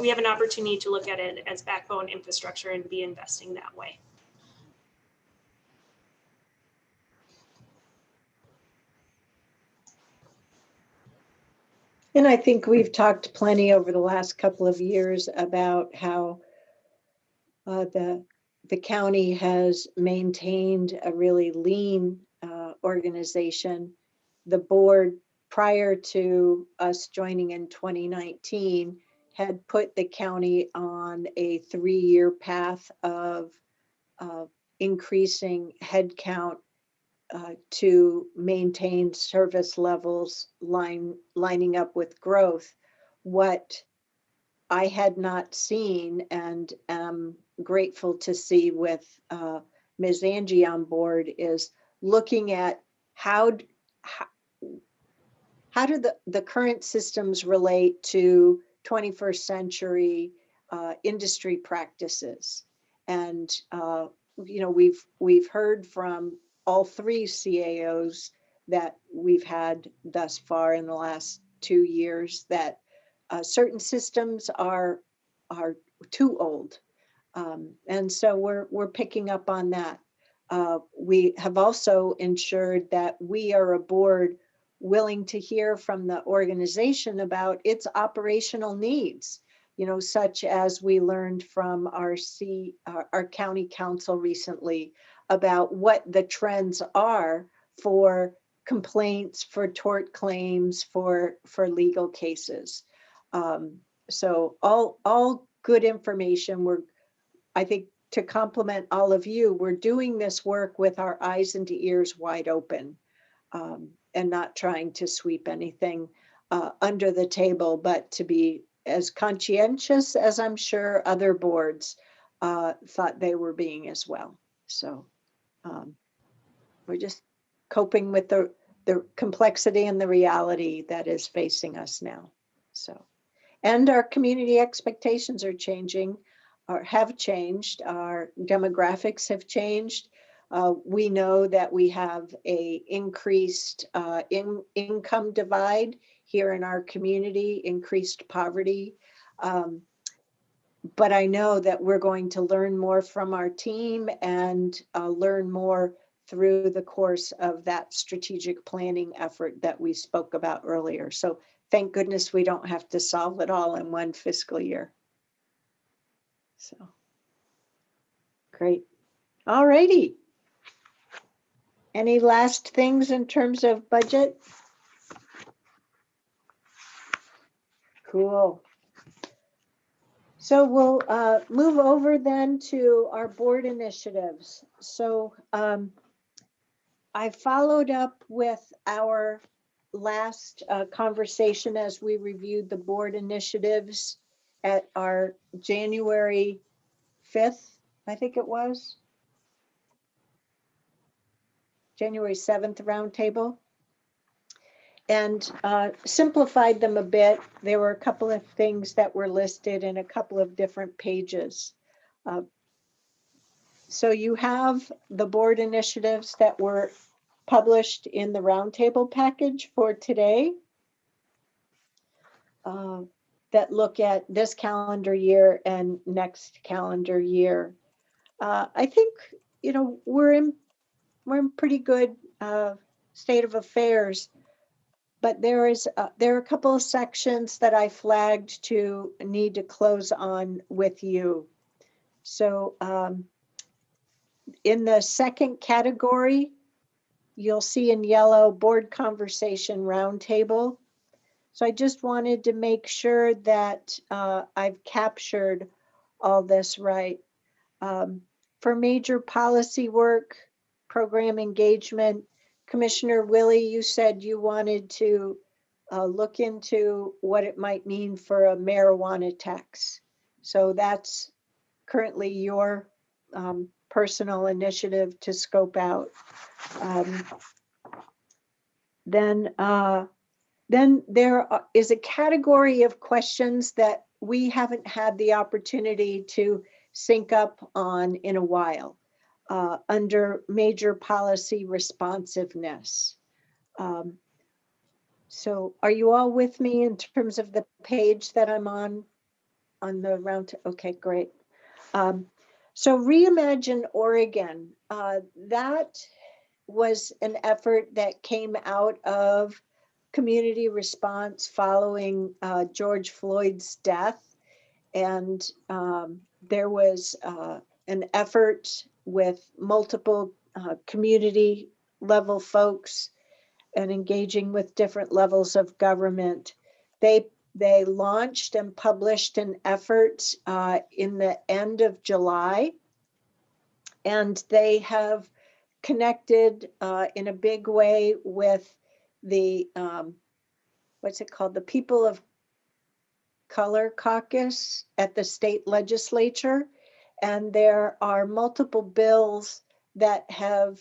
have an opportunity to look at it as backbone infrastructure and be investing that way. And I think we've talked plenty over the last couple of years about how the county has maintained a really lean organization. The board, prior to us joining in 2019, had put the county on a 3-year path of increasing headcount to maintain service levels lining up with growth. What I had not seen and am grateful to see with Ms. Angie on board is looking at how do the current systems relate to 21st century industry practices. And we've heard from all 3 CAOs that we've had thus far in the last 2 years that certain systems are too old. And so we're picking up on that. We have also ensured that we are a board willing to hear from the organization about its operational needs, such as we learned from our county council recently about what the trends are for complaints, for tort claims, for legal cases. So all good information. I think to compliment all of you, we're doing this work with our eyes and ears wide open, and not trying to sweep anything under the table, but to be as conscientious as I'm sure other boards thought they were being as well. So we're just coping with the complexity and the reality that is facing us now. So, and our community expectations are changing, or have changed. Our demographics have changed. We know that we have a increased income divide here in our community, increased poverty. But I know that we're going to learn more from our team and learn more through the course of that strategic planning effort that we spoke about earlier. So thank goodness we don't have to solve it all in one fiscal year. So great. All righty. Any last things in terms of budget? Cool. So we'll move over then to our board initiatives. So I followed up with our last conversation as we reviewed the board initiatives at our January 5th, I think it was, January 7th roundtable, and simplified them a bit. There were a couple of things that were listed in a couple of different pages. So you have the board initiatives that were published in the roundtable package for today that look at this calendar year and next calendar year. I think, we're in pretty good state of affairs, but there are a couple of sections that I flagged to need to close on with you. So in the second category, you'll see in yellow board conversation roundtable. So I just wanted to make sure that I've captured all this right. For major policy work, program engagement, Commissioner Willie, you said you wanted to look into what it might mean for a marijuana tax. So that's currently your personal initiative to scope out. Then there is a category of questions that we haven't had the opportunity to sync up on in a while under major policy responsiveness. So are you all with me in terms of the page that I'm on the round? Okay, great. So Reimagine Oregon, that was an effort that came out of community response following George Floyd's death. And there was an effort with multiple community level folks and engaging with different levels of government. They launched and published an effort in the end of July, and they have connected in a big way with the, what's it called? The People of Color Caucus at the state legislature. And there are multiple bills that have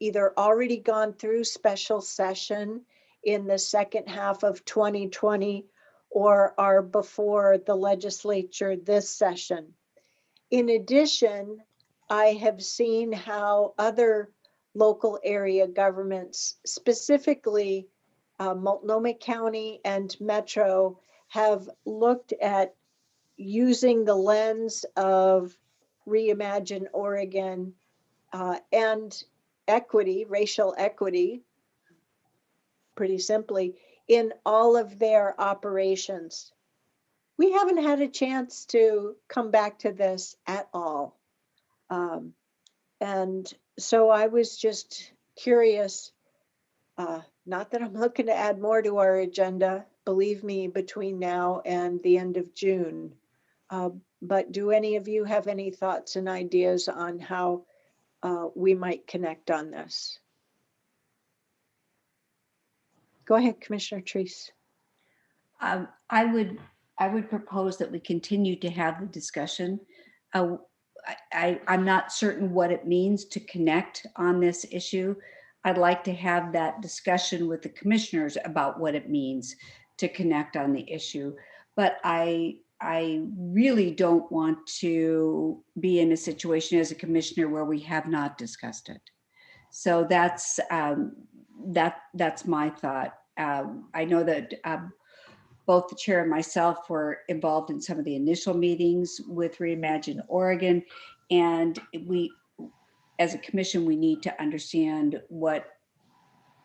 either already gone through special session in the second half of 2020 or are before the legislature this session. In addition, I have seen how other local area governments, specifically Multnomah County and Metro, have looked at using the lens of Reimagine Oregon and equity, racial equity, pretty simply, in all of their operations. We haven't had a chance to come back to this at all. And so I was just curious, not that I'm looking to add more to our agenda, believe me, between now and the end of June. But do any of you have any thoughts and ideas on how we might connect on this? Go ahead, Commissioner Treese. I would propose that we continue to have the discussion. I'm not certain what it means to connect on this issue. I'd like to have that discussion with the commissioners about what it means to connect on the issue. But I really don't want to be in a situation as a commissioner where we have not discussed it. So that's my thought. I know that both the chair and myself were involved in some of the initial meetings with Reimagine Oregon, and we, as a commission, we need to understand what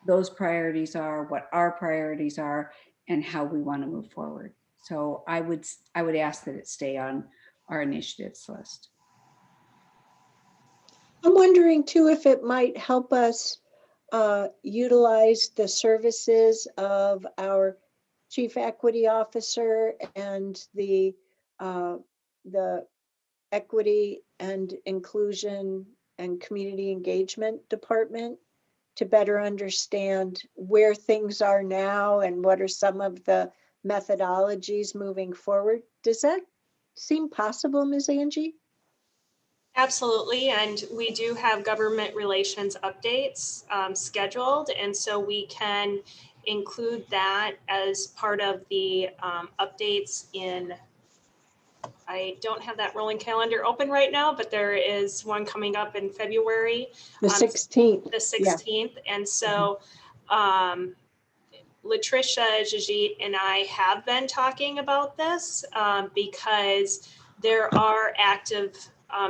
those priorities are, what our priorities are, and how we want to move forward. So I would ask that it stay on our initiatives list. I'm wondering too if it might help us utilize the services of our Chief Equity Officer and the Equity and Inclusion and Community Engagement Department to better understand where things are now and what are some of the methodologies moving forward. Does that seem possible, Ms. Angie? Absolutely, and we do have government relations updates scheduled, and so we can include that as part of the updates in, I don't have that rolling calendar open right now, but there is one coming up in February. The 16th. The 16th, yeah. And so Latricia Jajit and I have been talking about this because there are active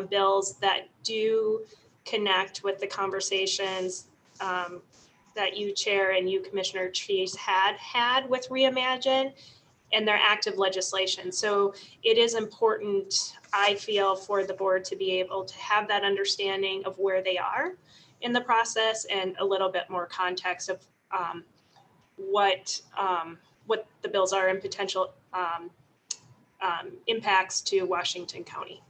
bills that do connect with the conversations that you, Chair, and you, Commissioner Treese, had with Reimagine and their active legislation. So it is important, I feel, for the board to be able to have that understanding of where they are in the process and a little bit more context of what the bills are and potential impacts to Washington County.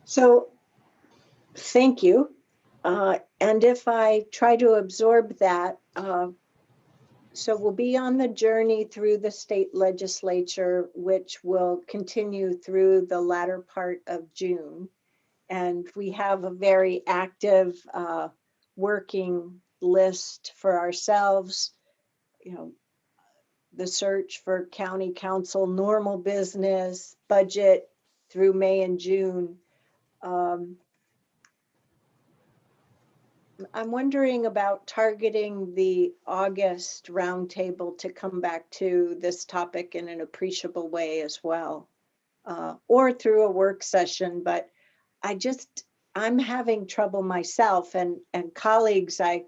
So, thank you. And if I try to absorb that, so we'll be on the journey through the state legislature, which will continue through the latter part of June. And we have a very active working list for ourselves, you know, the search for county council, normal business, budget through May and June. I'm wondering about targeting the August roundtable to come back to this topic in an appreciable way as well, or through a work session. But I'm having trouble myself, and colleagues, I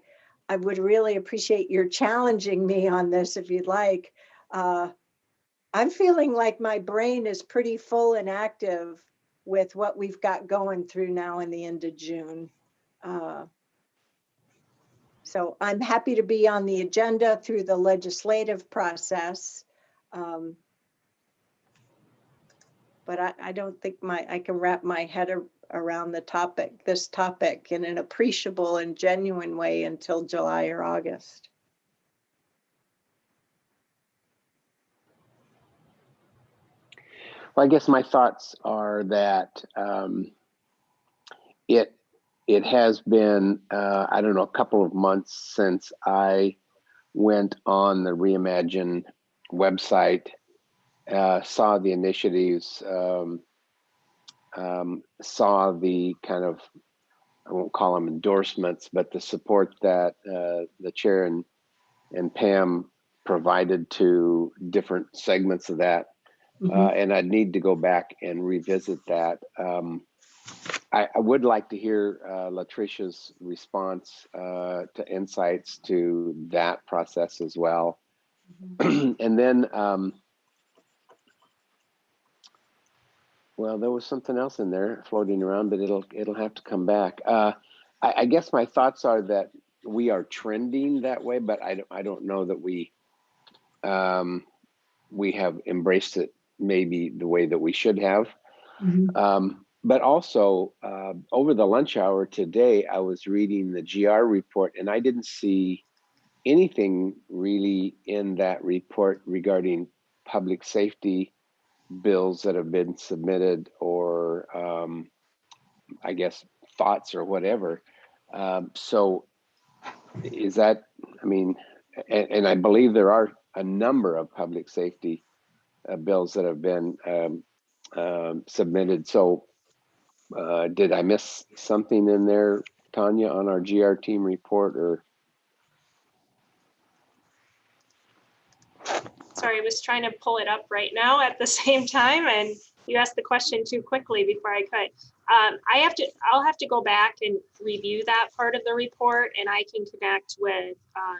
would really appreciate your challenging me on this if you'd like. I'm feeling like my brain is pretty full and active with what we've got going through now in the end of June. So I'm happy to be on the agenda through the legislative process. But I don't think I can wrap my head around this topic in an appreciable and genuine way until July or August. Well, I guess my thoughts are that it has been, I don't know, a couple of months since I went on the Reimagine website, saw the initiatives, saw the kind of, I won't call them endorsements, but the support that the chair and Pam provided to different segments of that. And I'd need to go back and revisit that. I would like to hear Latricia's response to insights to that process as well. And then, well, there was something else in there floating around, but it'll have to come back. I guess my thoughts are that we are trending that way, but I don't know that we have embraced it maybe the way that we should have. But also, over the lunch hour today, I was reading the GR report, and I didn't see anything really in that report regarding public safety bills that have been submitted, or I guess thoughts or whatever. So is that, I mean, and I believe there are a number of public safety bills that have been submitted. So did I miss something in there, Tanya, on our GR team report, or? Sorry, I was trying to pull it up right now at the same time, and you asked the question too quickly before I could. I'll have to go back and review that part of the report, and I can connect with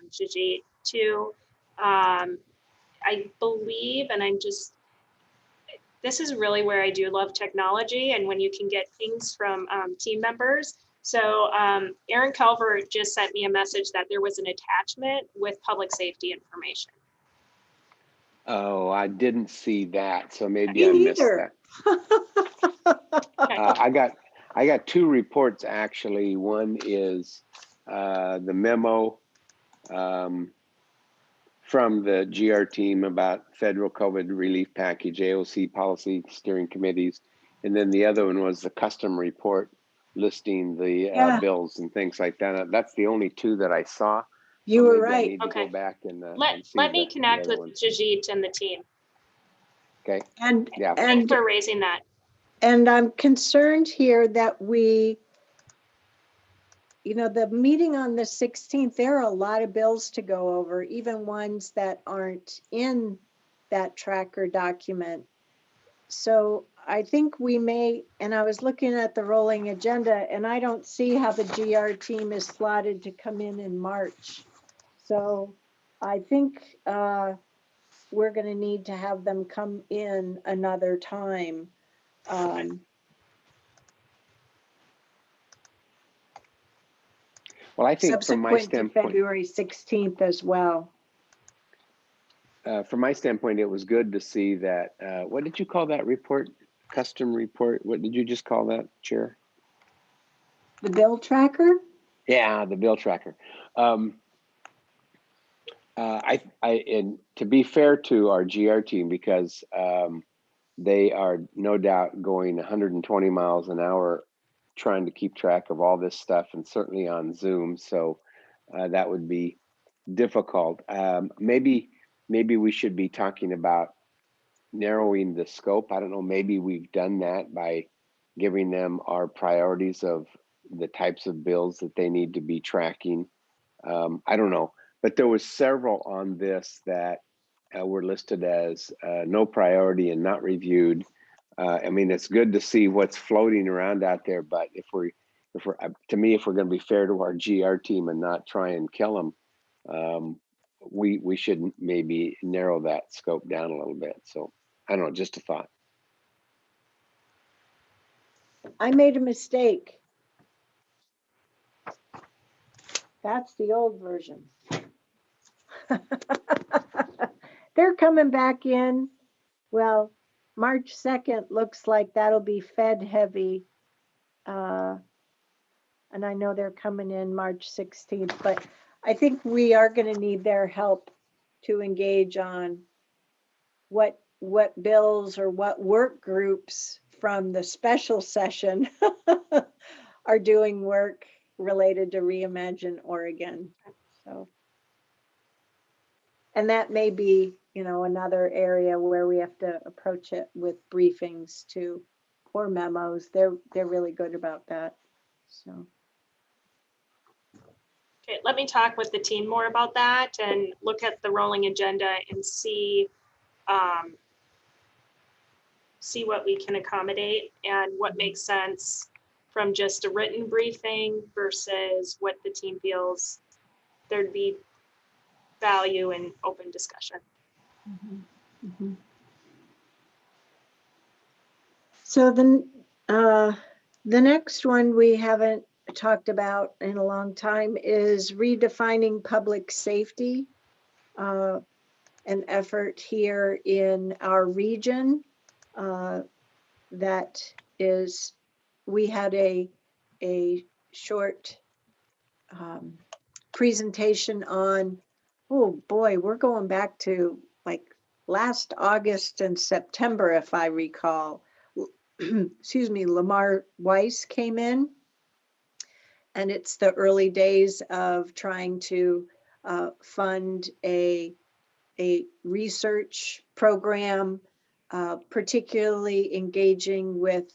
Jajit too. I believe, and this is really where I do love technology, and when you can get things from team members. So Aaron Calvert just sent me a message that there was an attachment with public safety information. Oh, I didn't see that, so maybe I missed that. I got two reports actually. One is the memo from the GR team about federal COVID relief package, AOC policy steering committees, and then the other one was the custom report listing the bills and things like that. That's the only two that I saw. You were right. I need to go back and let me connect with Jajit and the team. Okay. And yeah. Thanks for raising that. And I'm concerned here that the meeting on the 16th, there are a lot of bills to go over, even ones that aren't in that tracker document. So I think we may, and I was looking at the rolling agenda, and I don't see how the GR team is slotted to come in March. So I think we're going to need to have them come in another time. Well, I think from my subsequent to standpoint, February 16th as well. from my standpoint, it was good to see that. What did you call that report? Custom report? What did you just call that, Chair? The bill tracker? Yeah, the bill tracker. And to be fair to our GR team, because they are no doubt going 120 miles an hour trying to keep track of all this stuff, and certainly on Zoom. So that would be difficult. Maybe we should be talking about narrowing the scope. I don't know, maybe we've done that by giving them our priorities of the types of bills that they need to be tracking. I don't know, but there was several on this that were listed as no priority and not reviewed. I mean, it's good to see what's floating around out there, but if we're to me, if we're going to be fair to our GR team and not try and kill them, we should maybe narrow that scope down a little bit. So I don't know, just a thought. I made a mistake. That's the old version. They're coming back in. Well, March 2nd looks like that'll be Fed heavy. And I know they're coming in March 16th, but I think we are going to need their help to engage on what bills or what work groups from the special session are doing work related to Reimagine Oregon. So, and that may be, you know, another area where we have to approach it with briefings too, or memos. They're really good about that. So. Okay, let me talk with the team more about that and look at the rolling agenda and see what we can accommodate and what makes sense from just a written briefing versus what the team feels there'd be value in open discussion. Mm-hmm. Mm-hmm. So then the next one we haven't talked about in a long time is redefining public safety, an effort here in our region that is, we had a short presentation on, oh boy, we're going back to like last August and September, if I recall. Excuse me, Lamar Weiss came in, and it's the early days of trying to fund a research program, particularly engaging with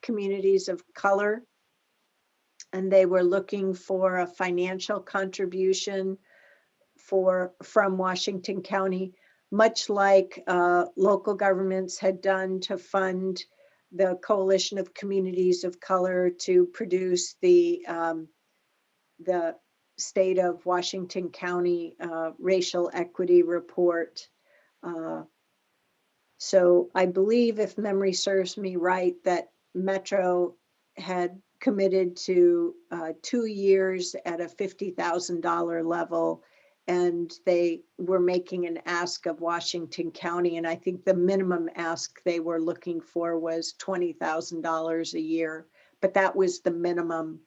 communities of color. And they were looking for a financial contribution from Washington County, much like local governments had done to fund the Coalition of Communities of Color to produce the state of Washington County racial equity report. So I believe, if memory serves me right, that Metro had committed to 2 years at a $50,000 level, and they were making an ask of Washington County. And I think the minimum ask they were looking for was $20,000 a year, but that was the minimum.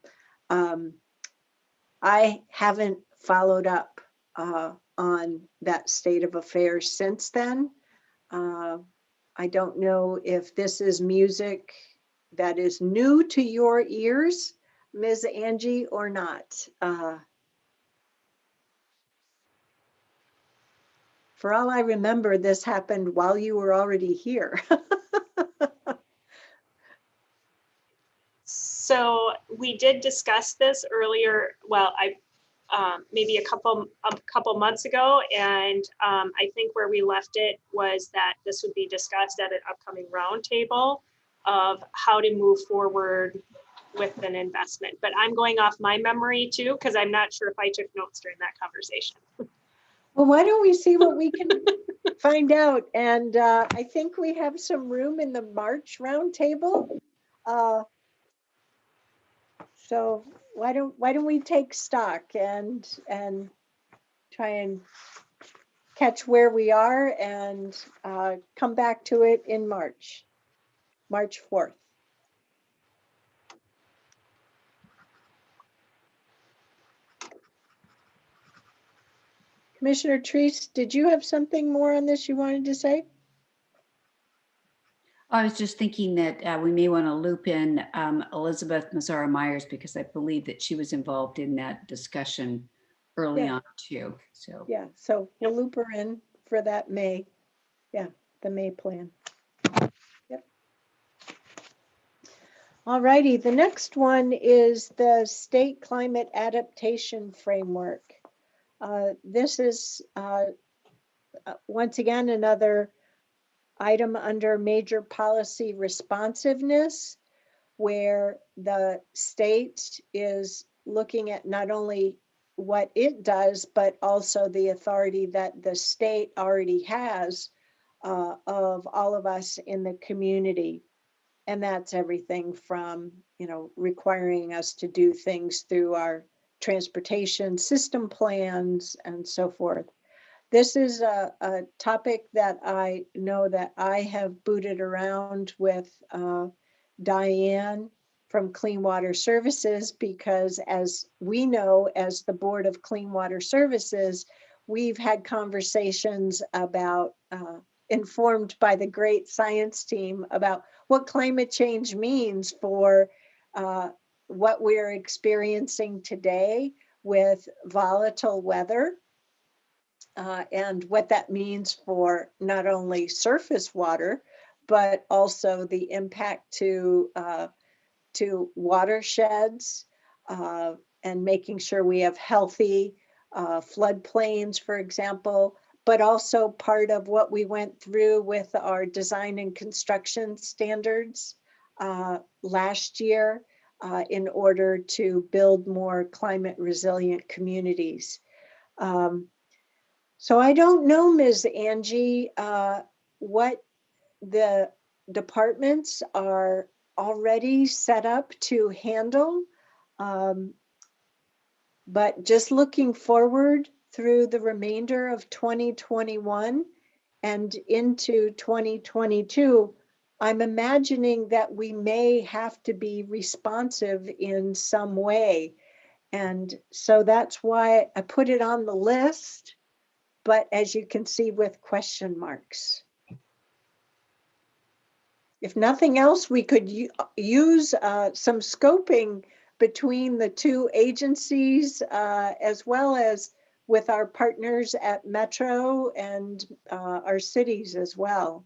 I haven't followed up on that state of affairs since then. I don't know if this is music that is new to your ears, Ms. Angie, or not. For all I remember, this happened while you were already here. So we did discuss this earlier. Well, maybe a couple months ago, and I think where we left it was that this would be discussed at an upcoming roundtable of how to move forward with an investment. But I'm going off my memory too, because I'm not sure if I took notes during that conversation. Well, why don't we see what we can find out? And I think we have some room in the March roundtable. So why don't we take stock and try and catch where we are and come back to it in March 4th. Commissioner Treese, did you have something more on this you wanted to say? I was just thinking that we may want to loop in Elizabeth Mazzara Myers, because I believe that she was involved in that discussion early Yeah. on too. So Yeah, so we'll loop her in for that May. Yeah, the May plan. Yep. All righty, the next one is the State Climate Adaptation Framework. This is once again another item under major policy responsiveness, where the state is looking at not only what it does, but also the authority that the state already has of all of us in the community. And that's everything from, requiring us to do things through our transportation system plans and so forth. This is a topic that I know that I have booted around with Diane from Clean Water Services, because as we know, as the Board of Clean Water Services, we've had conversations about, informed by the great science team, about what climate change means for what we're experiencing today with volatile weather. And what that means for not only surface water, but also the impact to watersheds, and making sure we have healthy floodplains, for example, but also part of what we went through with our design and construction standards last year in order to build more climate resilient communities. So I don't know, Ms. Angie, what the departments are already set up to handle, but just looking forward through the remainder of 2021 and into 2022, I'm imagining that we may have to be responsive in some way. And so that's why I put it on the list, but as you can see, with question marks. If nothing else, we could use some scoping between the two agencies, as well as with our partners at Metro and our cities as well.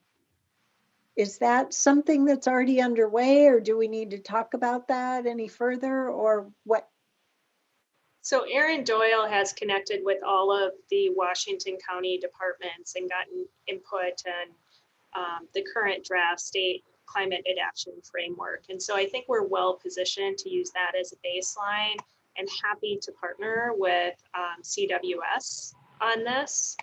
Is that something that's already underway, or do we need to talk about that any further, or what? So Erin Doyle has connected with all of the Washington County departments and gotten input on the current draft state climate adaptation framework. And so I think we're well positioned to use that as a baseline, and happy to partner with CWS on this.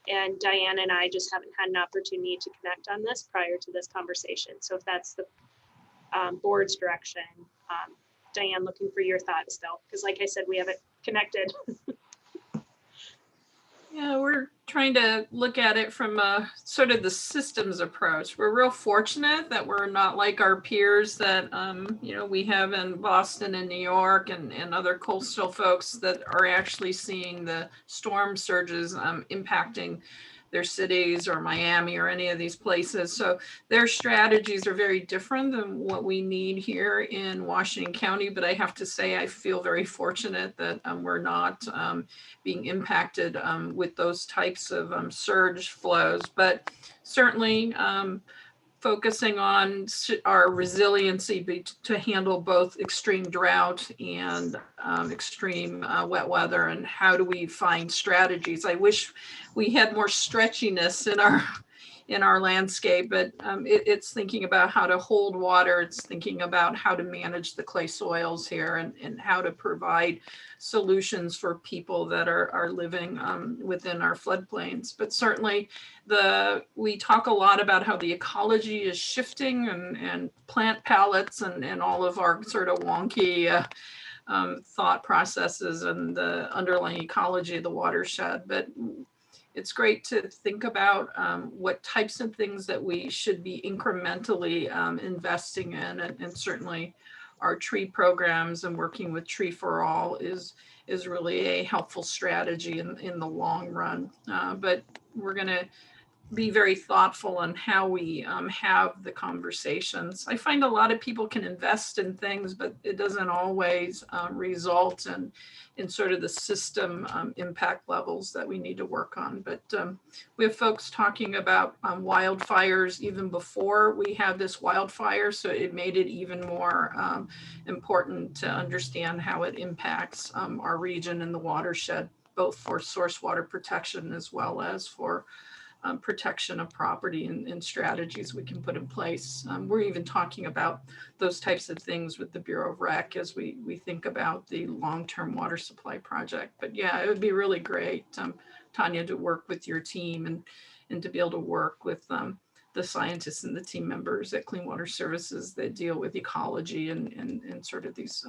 And Diane and I just haven't had an opportunity to connect on this prior to this conversation. So if that's the board's direction, Diane, looking for your thoughts though, because like I said, we haven't connected. Yeah, we're trying to look at it from a sort of the systems approach. We're real fortunate that we're not like our peers that, we have in Boston and New York and other coastal folks that are actually seeing the storm surges impacting their cities, or Miami, or any of these places. So their strategies are very different than what we need here in Washington County. But I have to say, I feel very fortunate that we're not being impacted with those types of surge flows. But certainly focusing on our resiliency to handle both extreme drought and extreme wet weather, and how do we find strategies. I wish we had more stretchiness in our landscape, but it's thinking about how to hold water. It's thinking about how to manage the clay soils here and how to provide solutions for people that are living within our floodplains. But certainly we talk a lot about how the ecology is shifting and plant palettes and all of our sort of wonky thought processes and the underlying ecology of the watershed. But it's great to think about what types of things that we should be incrementally investing in, and certainly our tree programs and working with Tree for All is really a helpful strategy in the long run. But we're going to be very thoughtful on how we have the conversations. I find a lot of people can invest in things, but it doesn't always result in sort of the system impact levels that we need to work on. But we have folks talking about wildfires even before we had this wildfire, so it made it even more important to understand how it impacts our region and the watershed, both for source water protection as well as for protection of property and strategies we can put in place. We're even talking about those types of things with the Bureau of Rec as we think about the long-term water supply project. But yeah, it would be really great, Tanya, to work with your team and to be able to work with the scientists and the team members at Clean Water Services that deal with ecology and sort of these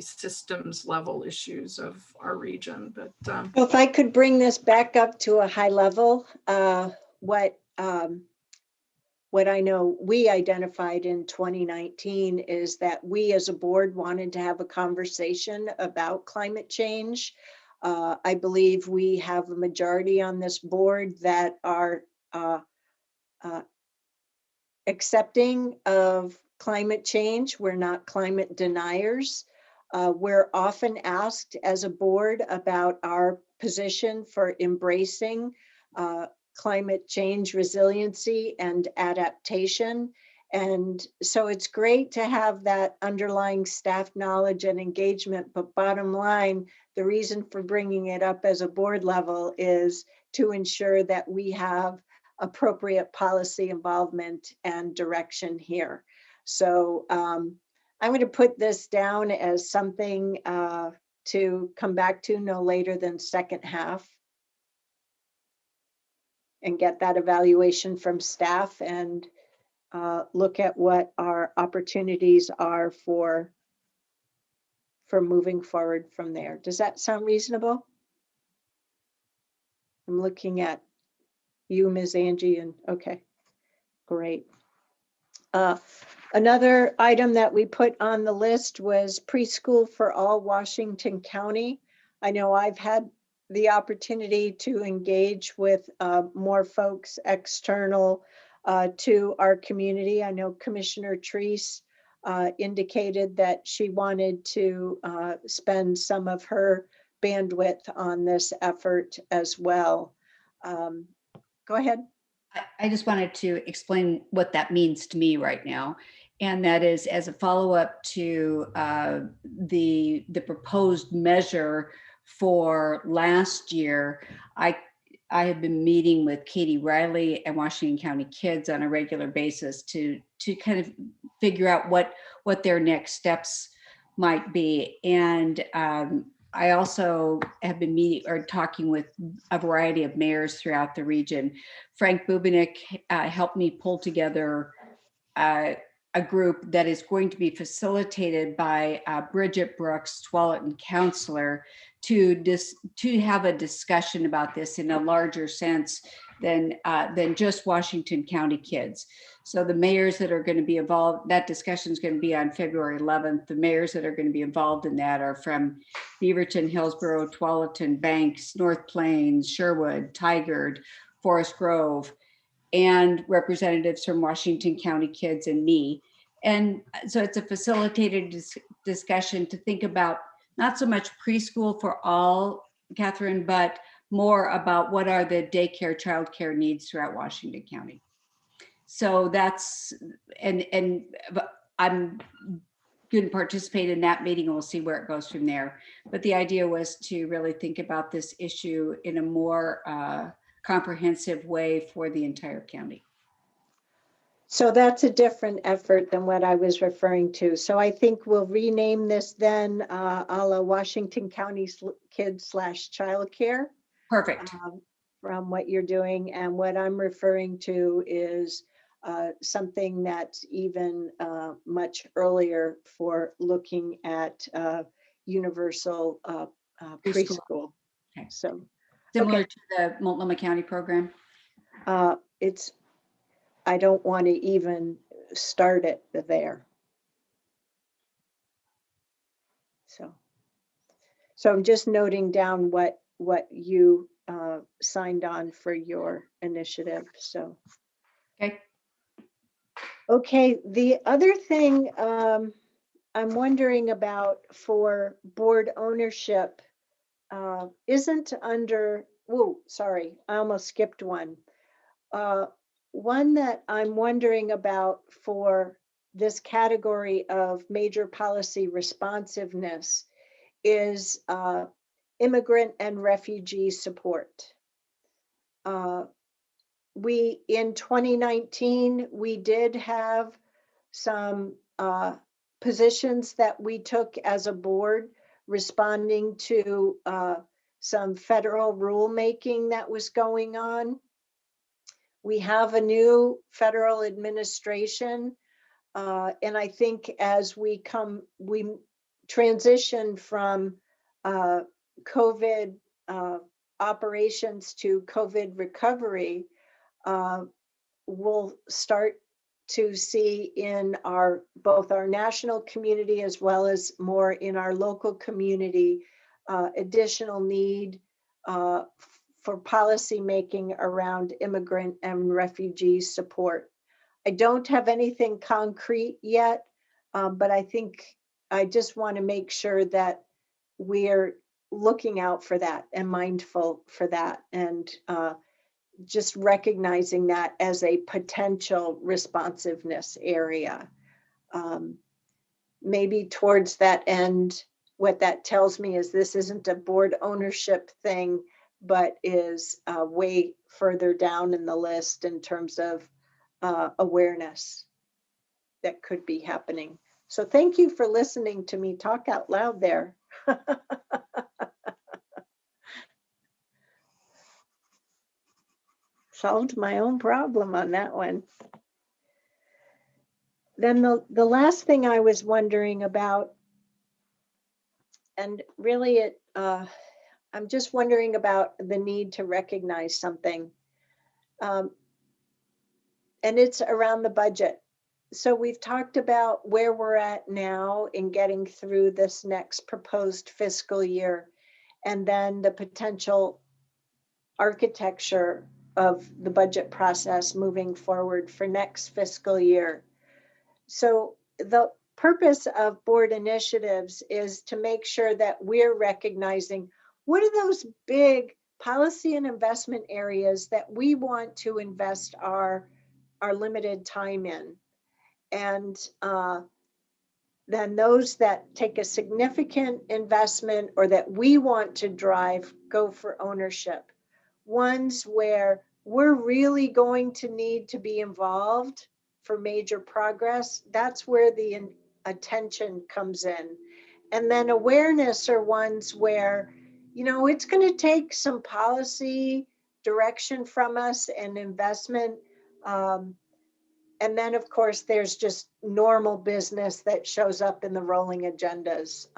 systems level issues of our region. But If I could bring this back up to a high level, what I know we identified in 2019 is that we as a board wanted to have a conversation about climate change. I believe we have a majority on this board that are accepting of climate change. We're not climate deniers. We're often asked as a board about our position for embracing climate change resiliency and adaptation. And so it's great to have that underlying staff knowledge and engagement, but bottom line, the reason for bringing it up as a board level is to ensure that we have appropriate policy involvement and direction here. So I'm going to put this down as something to come back to no later than second half and get that evaluation from staff and look at what our opportunities are for moving forward from there. Does that sound reasonable? I'm looking at you, Ms. Angie, and okay, great. Another item that we put on the list was preschool for all Washington County. I know I've had the opportunity to engage with more folks external to our community. I know Commissioner Treese indicated that she wanted to spend some of her bandwidth on this effort as well. Go ahead. I just wanted to explain what that means to me right now. And that is as a follow-up to the proposed measure for last year. I have been meeting with Katie Riley and Washington County Kids on a regular basis to kind of figure out what their next steps might be. And I also have been talking with a variety of mayors throughout the region. Frank Bubenik helped me pull together a group that is going to be facilitated by Bridget Brooks, Tualatin counselor, to have a discussion about this in a larger sense than just Washington County Kids. So the mayors that are going to be involved, that discussion is going to be on February 11th. The mayors that are going to be involved in that are from Beaverton, Hillsborough, Tualatin, Banks, North Plains, Sherwood, Tigard, Forest Grove, and representatives from Washington County Kids and me. And so it's a facilitated discussion to think about not so much preschool for all, Catherine, but more about what are the daycare, childcare needs throughout Washington County. So that's, and I'm going to participate in that meeting and we'll see where it goes from there. But the idea was to really think about this issue in a more comprehensive way for the entire county. So that's a different effort than what I was referring to. So I think we'll rename this then a la Washington County Kids / Childcare. Perfect. From what you're doing. And what I'm referring to is something that's even much earlier for looking at universal preschool. Okay. So Similar okay. to the Multnomah County program. I don't want to even start it there. So I'm just noting down what you signed on for your initiative. So Okay. okay, the other thing I'm wondering about for board ownership isn't under. Whoa, sorry, I almost skipped one. One that I'm wondering about for this category of major policy responsiveness is immigrant and refugee support. We, in 2019, we did have some positions that we took as a board responding to some federal rulemaking that was going on. We have a new federal administration, and I think as we transition from COVID operations to COVID recovery, we'll start to see in both our national community as well as more in our local community additional need for policy making around immigrant and refugee support. I don't have anything concrete yet, but I think I just want to make sure that we're looking out for that and mindful for that, and just recognizing that as a potential responsiveness area. Maybe towards that end, what that tells me is this isn't a board ownership thing, but is way further down in the list in terms of awareness that could be happening. So thank you for listening to me talk out loud there. Solved my own problem on that one. Then the last thing I was wondering about, and really I'm just wondering about the need to recognize something. And it's around the budget. So we've talked about where we're at now in getting through this next proposed fiscal year, and then the potential architecture of the budget process moving forward for next fiscal year. So the purpose of board initiatives is to make sure that we're recognizing what are those big policy and investment areas that we want to invest our limited time in. And then those that take a significant investment or that we want to drive go for ownership. Ones where we're really going to need to be involved for major progress, that's where the attention comes in. And then awareness are ones where, it's going to take some policy direction from us and investment. And then, of course, there's just normal business that shows up in the rolling agendas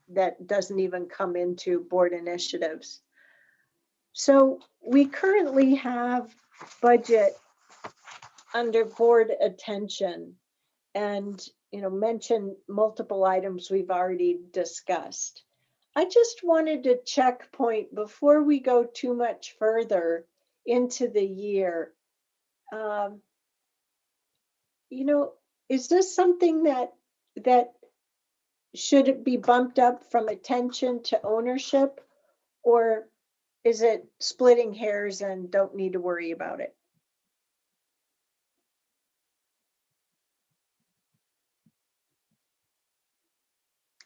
that doesn't even come into board initiatives. So we currently have budget under board attention and, mention multiple items we've already discussed. I just wanted to checkpoint before we go too much further into the year. Is this something that should it be bumped up from attention to ownership, or is it splitting hairs and don't need to worry about it?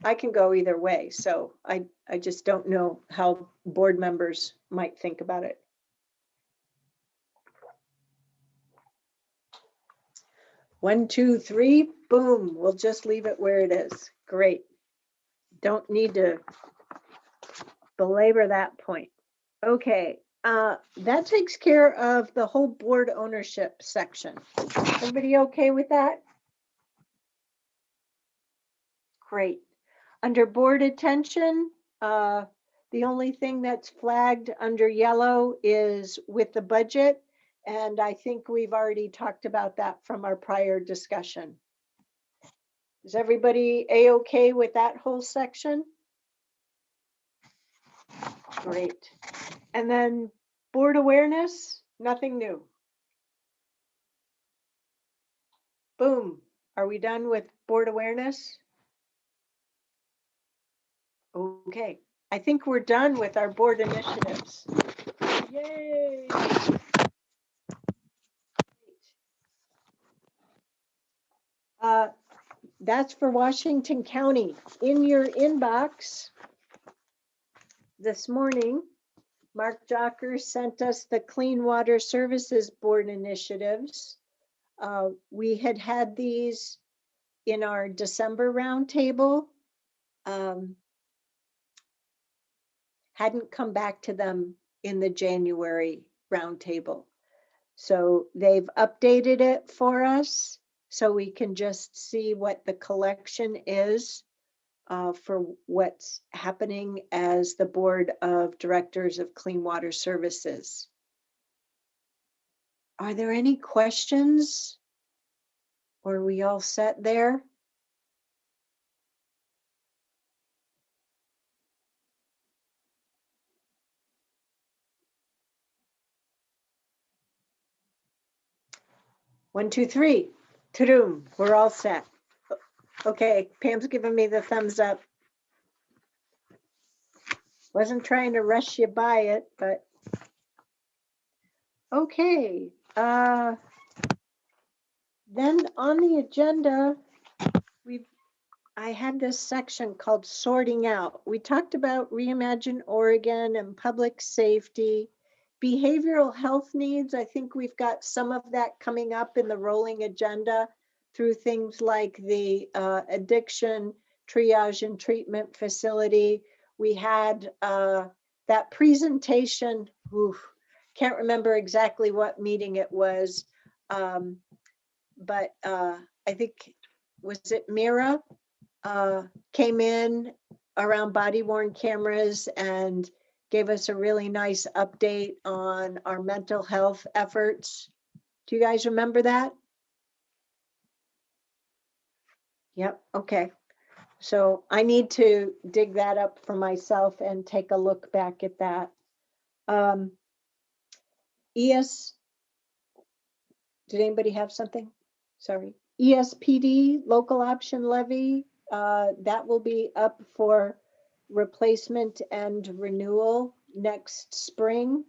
I can go either way, so I just don't know how board members might think about it. 1, 2, 3, boom. We'll just leave it where it is. Great. Don't need to belabor that point. Okay, that takes care of the whole board ownership section. Everybody okay with that? Great. Under board attention, the only thing that's flagged under yellow is with the budget. And I think we've already talked about that from our prior discussion. Is everybody A-okay with that whole section? Great. And then board awareness, nothing new. Boom. Are we done with board awareness? Okay. I think we're done with our board initiatives. Yay. That's for Washington County. In your inbox this morning, Mark Jocker sent us the Clean Water Services Board initiatives. We had these in our December roundtable. Hadn't come back to them in the January roundtable. So they've updated it for us so we can just see what the collection is for what's happening as the Board of Directors of Clean Water Services. Are there any questions? Or are we all set there? One, two, three. Ta-doom, we're all set. Okay, Pam's giving me the thumbs up. Wasn't trying to rush you by it, but okay. Then on the agenda, I had this section called sorting out. We talked about Reimagine Oregon and public safety, behavioral health needs. I think we've got some of that coming up in the rolling agenda through things like the addiction triage and treatment facility. We had that presentation, can't remember exactly what meeting it was, but I think, was it Mira? Came in around body worn cameras and gave us a really nice update on our mental health efforts. Do you guys remember that? Yep, okay. So I need to dig that up for myself and take a look back at that. Did anybody have something? Sorry. ESPD, local option levy, that will be up for replacement and renewal next spring.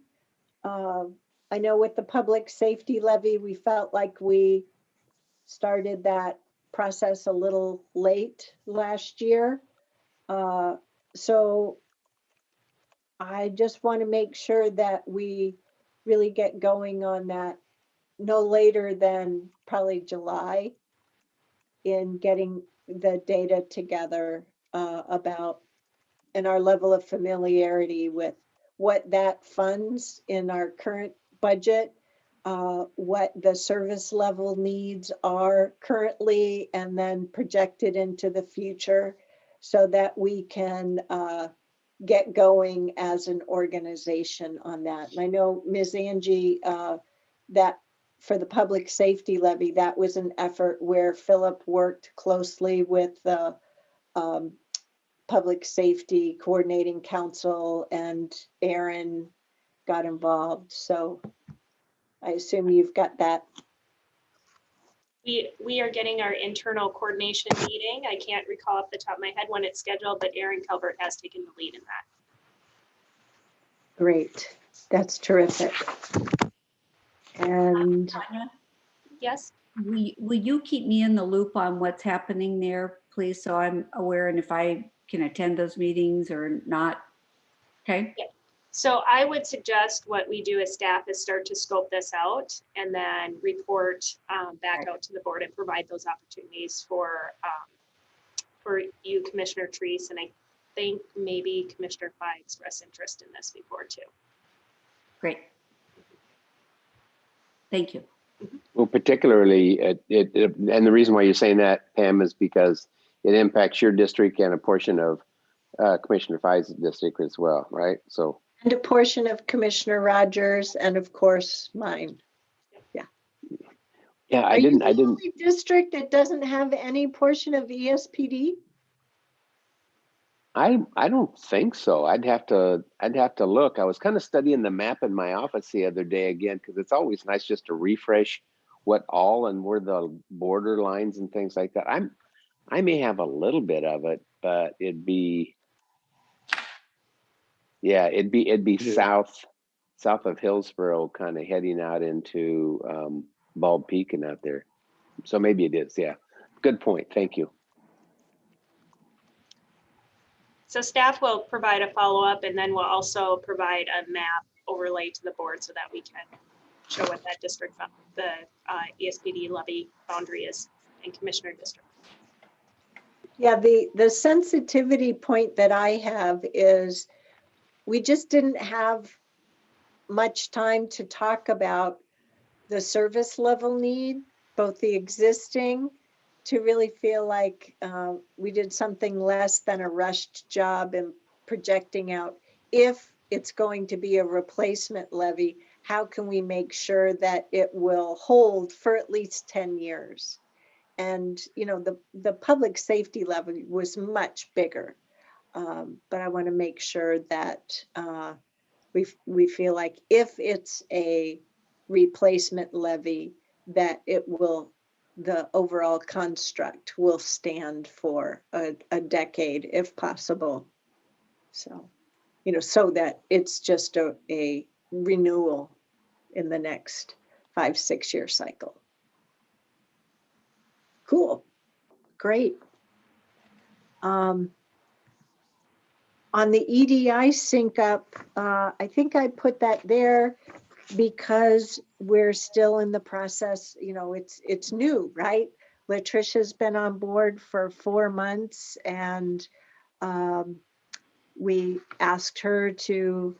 I know with the public safety levy, we felt like we started that process a little late last year. So I just want to make sure that we really get going on that no later than probably July in getting the data together about and our level of familiarity with what that funds in our current budget, what the service level needs are currently, and then projected into the future so that we can get going as an organization on that. And I know Ms. Angie, that for the public safety levy, that was an effort where Philip worked closely with the Public Safety Coordinating Council and Aaron got involved. So I assume you've got that. We are getting our internal coordination meeting. I can't recall off the top of my head when it's scheduled, but Aaron Calvert has taken the lead in that. Great. That's terrific. And Tanya, Yes, will you keep me in the loop on what's happening there, please, so I'm aware and if I can attend those meetings or not? Okay. So I would suggest what we do as staff is start to scope this out and then report back out to the board and provide those opportunities for you, Commissioner Treese, and I think maybe Commissioner Fye expressed interest in this before too. Great. Thank you. Well, particularly, and the reason why you're saying that, Pam, is because it impacts your district and a portion of Commissioner Fye's district as well, right? So. And a portion of Commissioner Rogers and of course mine. Yeah, Are I you didn't. the only district that doesn't have any portion of ESPD? I don't think so. I'd have to look. I was kind of studying the map in my office the other day again, because it's always nice just to refresh what all and where the border lines and things like that. I may have a little bit of it, but it'd be south of Hillsborough, kind of heading out into Bald Peak and out there. So maybe it is. Yeah, good point. Thank you. So staff will provide a follow-up, and then we'll also provide a map overlay to the board so that we can show what that district, the ESPD levy boundary is in Commissioner District. Yeah, the sensitivity point that I have is we just didn't have much time to talk about the service level need, both the existing, to really feel like we did something less than a rushed job in projecting out if it's going to be a replacement levy, how can we make sure that it will hold for at least 10 years? And, you know, the public safety levy was much bigger, but I want to make sure that we feel like if it's a replacement levy, that it will, the overall construct will stand for a decade if possible. So, you know, so that it's just a renewal in the next 5-6 year cycle. Cool, great. On the EDI sync up, I think I put that there because we're still in the process, you know, it's new, right? Latricia's been on board for 4 months, and we asked her to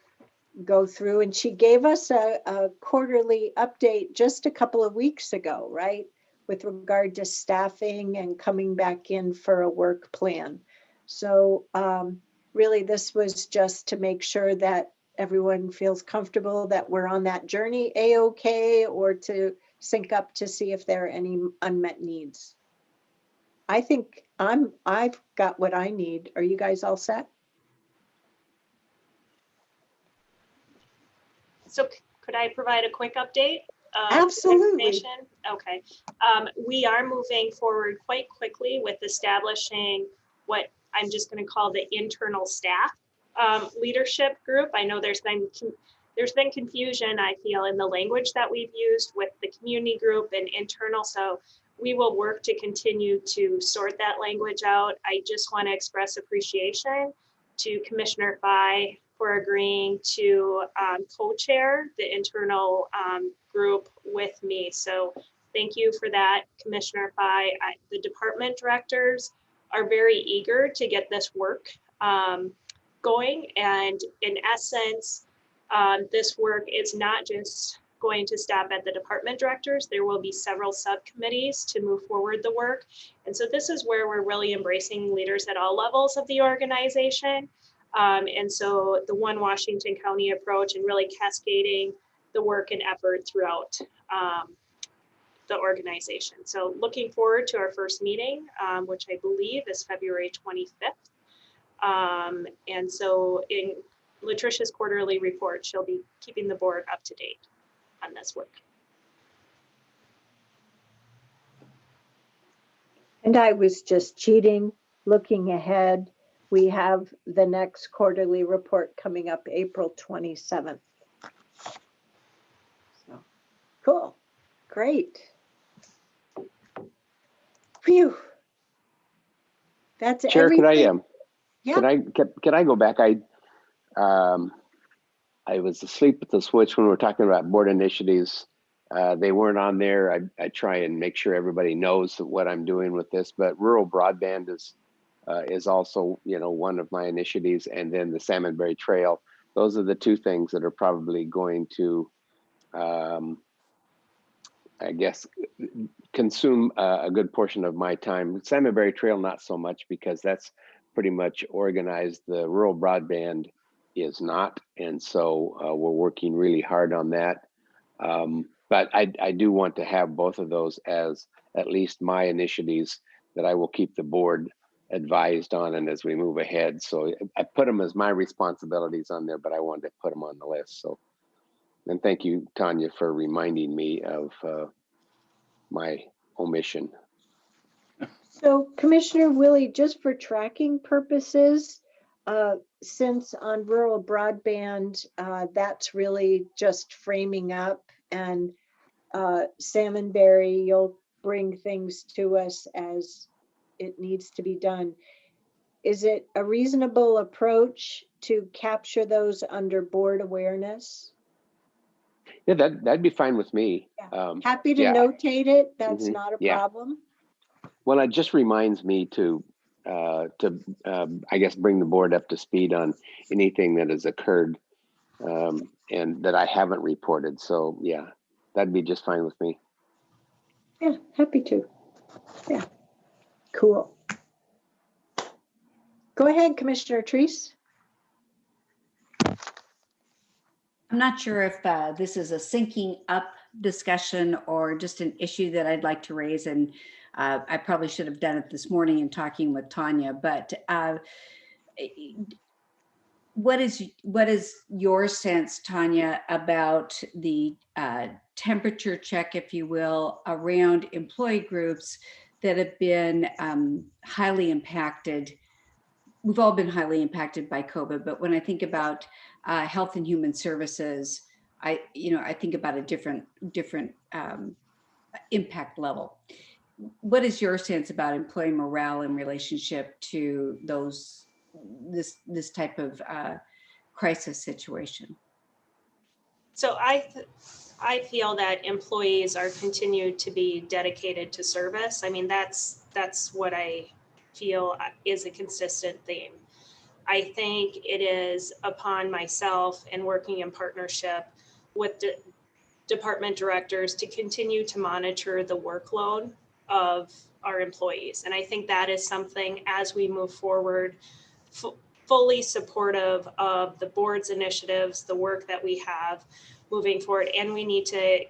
go through, and she gave us a quarterly update just a couple of weeks ago, right? With regard to staffing and coming back in for a work plan. So really this was just to make sure that everyone feels comfortable that we're on that journey A-OK, or to sync up to see if there are any unmet needs. I think I've got what I need. Are you guys all set? So could I provide a quick update? Absolutely. Okay. We are moving forward quite quickly with establishing what I'm just going to call the internal staff leadership group. I know there's been confusion, I feel, in the language that we've used with the community group and internal. So we will work to continue to sort that language out. I just want to express appreciation to Commissioner Fye for agreeing to co-chair the internal group with me. So thank you for that, Commissioner Fye. The department directors are very eager to get this work going. And in essence, this work is not just going to stop at the department directors. There will be several subcommittees to move forward the work. And so this is where we're really embracing leaders at all levels of the organization. And so the One Washington County approach and really cascading the work and effort throughout the organization. So looking forward to our first meeting, which I believe is February 25th. And so in Latricia's quarterly report, she'll be keeping the board up to date on this work. And I was just cheating, looking ahead. We have the next quarterly report coming up April 27th. So, cool, great. Phew. That's Chair, everything. could I go back? I was asleep at the switch when we were talking about board initiatives. They weren't on there. I try and make sure everybody knows what I'm doing with this, but rural broadband is also, you know, one of my initiatives, and then the Salmonberry Trail. Those are the two things that are probably going to, I guess, consume a good portion of my time. Salmonberry Trail, not so much, because that's pretty much organized. The rural broadband is not, and so we're working really hard on that. But I do want to have both of those as at least my initiatives that I will keep the board advised on, and as we move ahead. So I put them as my responsibilities on there, but I wanted to put them on the list. So, and thank you, Tanya, for reminding me of my omission. So Commissioner Willie, just for tracking purposes, since on rural broadband, that's really just framing up, and Salmonberry, you'll bring things to us as it needs to be done. Is it a reasonable approach to capture those under board awareness? Yeah, that'd be fine with me. Happy to yeah. notate it. That's Mhm. not a Yeah. problem. Well, it just reminds me to I guess, bring the board up to speed on anything that has occurred and that I haven't reported. So yeah, that'd be just fine with me. Yeah, happy to. Yeah, cool. Go ahead, Commissioner Treese. I'm not sure if this is a syncing up discussion or just an issue that I'd like to raise, and I probably should have done it this morning in talking with Tanya, but what is your sense, Tanya, about the temperature check, if you will, around employee groups that have been highly impacted? We've all been highly impacted by COVID, but when I think about Health and Human Services, I think about a different impact level. What is your sense about employee morale in relationship to this type of crisis situation? So I feel that employees are continued to be dedicated to service. I mean, that's what I feel is a consistent theme. I think it is upon myself and working in partnership with department directors to continue to monitor the workload of our employees. And I think that is something, as we move forward, fully supportive of the board's initiatives, the work that we have moving forward. And we need to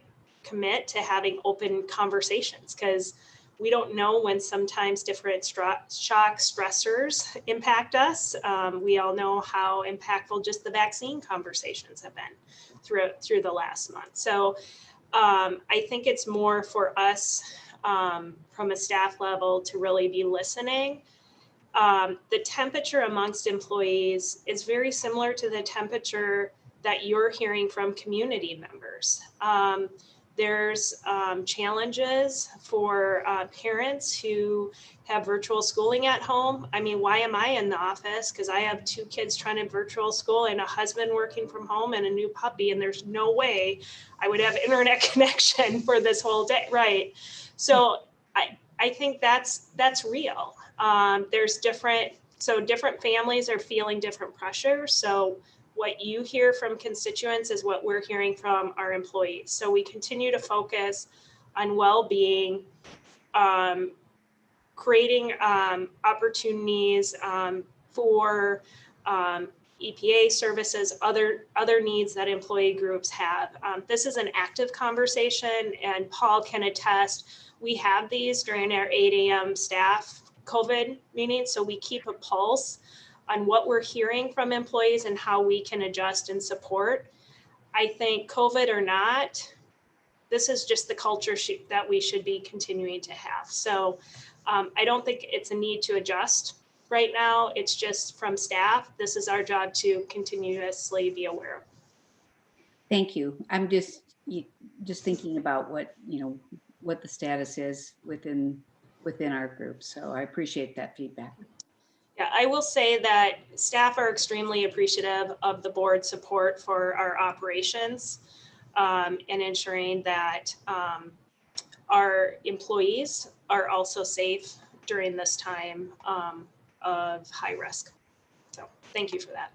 commit to having open conversations, because we don't know when sometimes different shock stressors impact us. We all know how impactful just the vaccine conversations have been through the last month. So I think it's more for us from a staff level to really be listening. The temperature amongst employees is very similar to the temperature that you're hearing from community members. There's challenges for parents who have virtual schooling at home. I mean, why am I in the office? Because I have 2 kids trying to virtual school and a husband working from home and a new puppy, and there's no way I would have internet connection for this whole day, right? So I think that's real. There's different families are feeling different pressures. So what you hear from constituents is what we're hearing from our employees. So we continue to focus on well-being, creating opportunities for EPA services, other needs that employee groups have. This is an active conversation, and Paul can attest. We have these during our 8 a.m. staff COVID meetings, so we keep a pulse on what we're hearing from employees and how we can adjust and support. I think COVID or not, this is just the culture that we should be continuing to have. So I don't think it's a need to adjust right now. It's just from staff. This is our job to continuously be aware. Thank you. I'm just thinking about what the status is within our group. So I appreciate that feedback. Yeah, I will say that staff are extremely appreciative of the board's support for our operations and ensuring that our employees are also safe during this time of high risk. So thank you for that.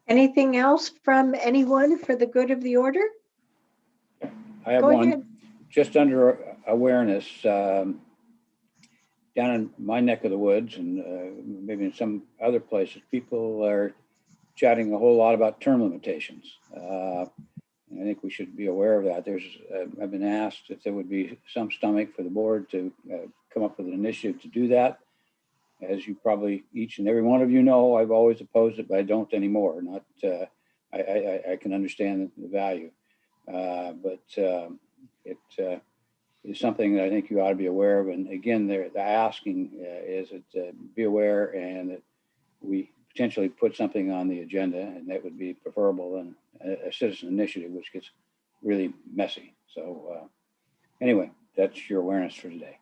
Anything else from anyone for the good of the order? I have Go one ahead. just under awareness. Down in my neck of the woods and maybe in some other places, people are chatting a whole lot about term limitations. I think we should be aware of that. I've been asked if there would be some stomach for the board to come up with an initiative to do that. As you probably each and every one of you know, I've always opposed it, but I don't anymore. I can understand the value, but it is something that I think you ought to be aware of. And again, the asking is that be aware and that we potentially put something on the agenda, and that would be preferable than a citizen initiative, which gets really messy. So anyway, that's your awareness for today.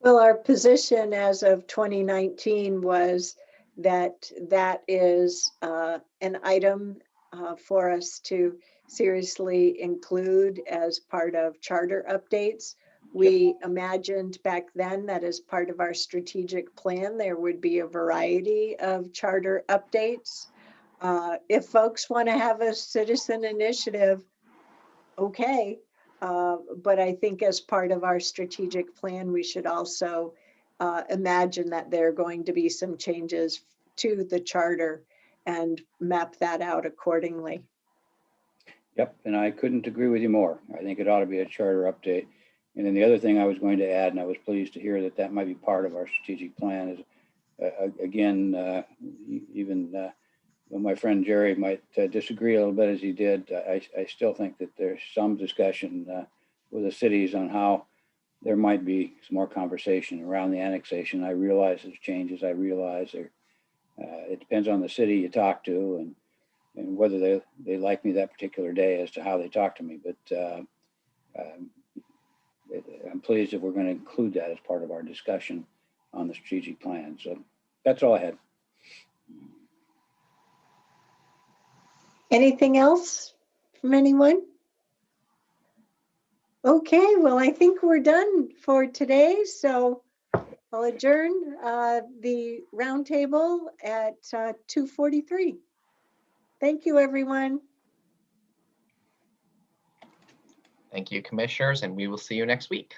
Well, our position as of 2019 was that that is an item for us to seriously include as part of charter updates. We imagined back then that as part of our strategic plan, there would be a variety of charter updates. If folks want to have a citizen initiative, okay. But I think as part of our strategic plan, we should also imagine that there are going to be some changes to the charter and map that out accordingly. Yep, and I couldn't agree with you more. I think it ought to be a charter update. And then the other thing I was going to add, and I was pleased to hear that that might be part of our strategic plan, is again, even though my friend Jerry might disagree a little bit as he did, I still think that there's some discussion with the cities on how there might be some more conversation around the annexation. I realize there's changes. I realize it depends on the city you talk to and whether they like me that particular day as to how they talk to me. But I'm pleased that we're going to include that as part of our discussion on the strategic plan. So that's all I had. Anything else from anyone? Okay, well, I think we're done for today. So I'll adjourn the roundtable at 2:43. Thank you, everyone. Thank you, commissioners, and we will see you next week.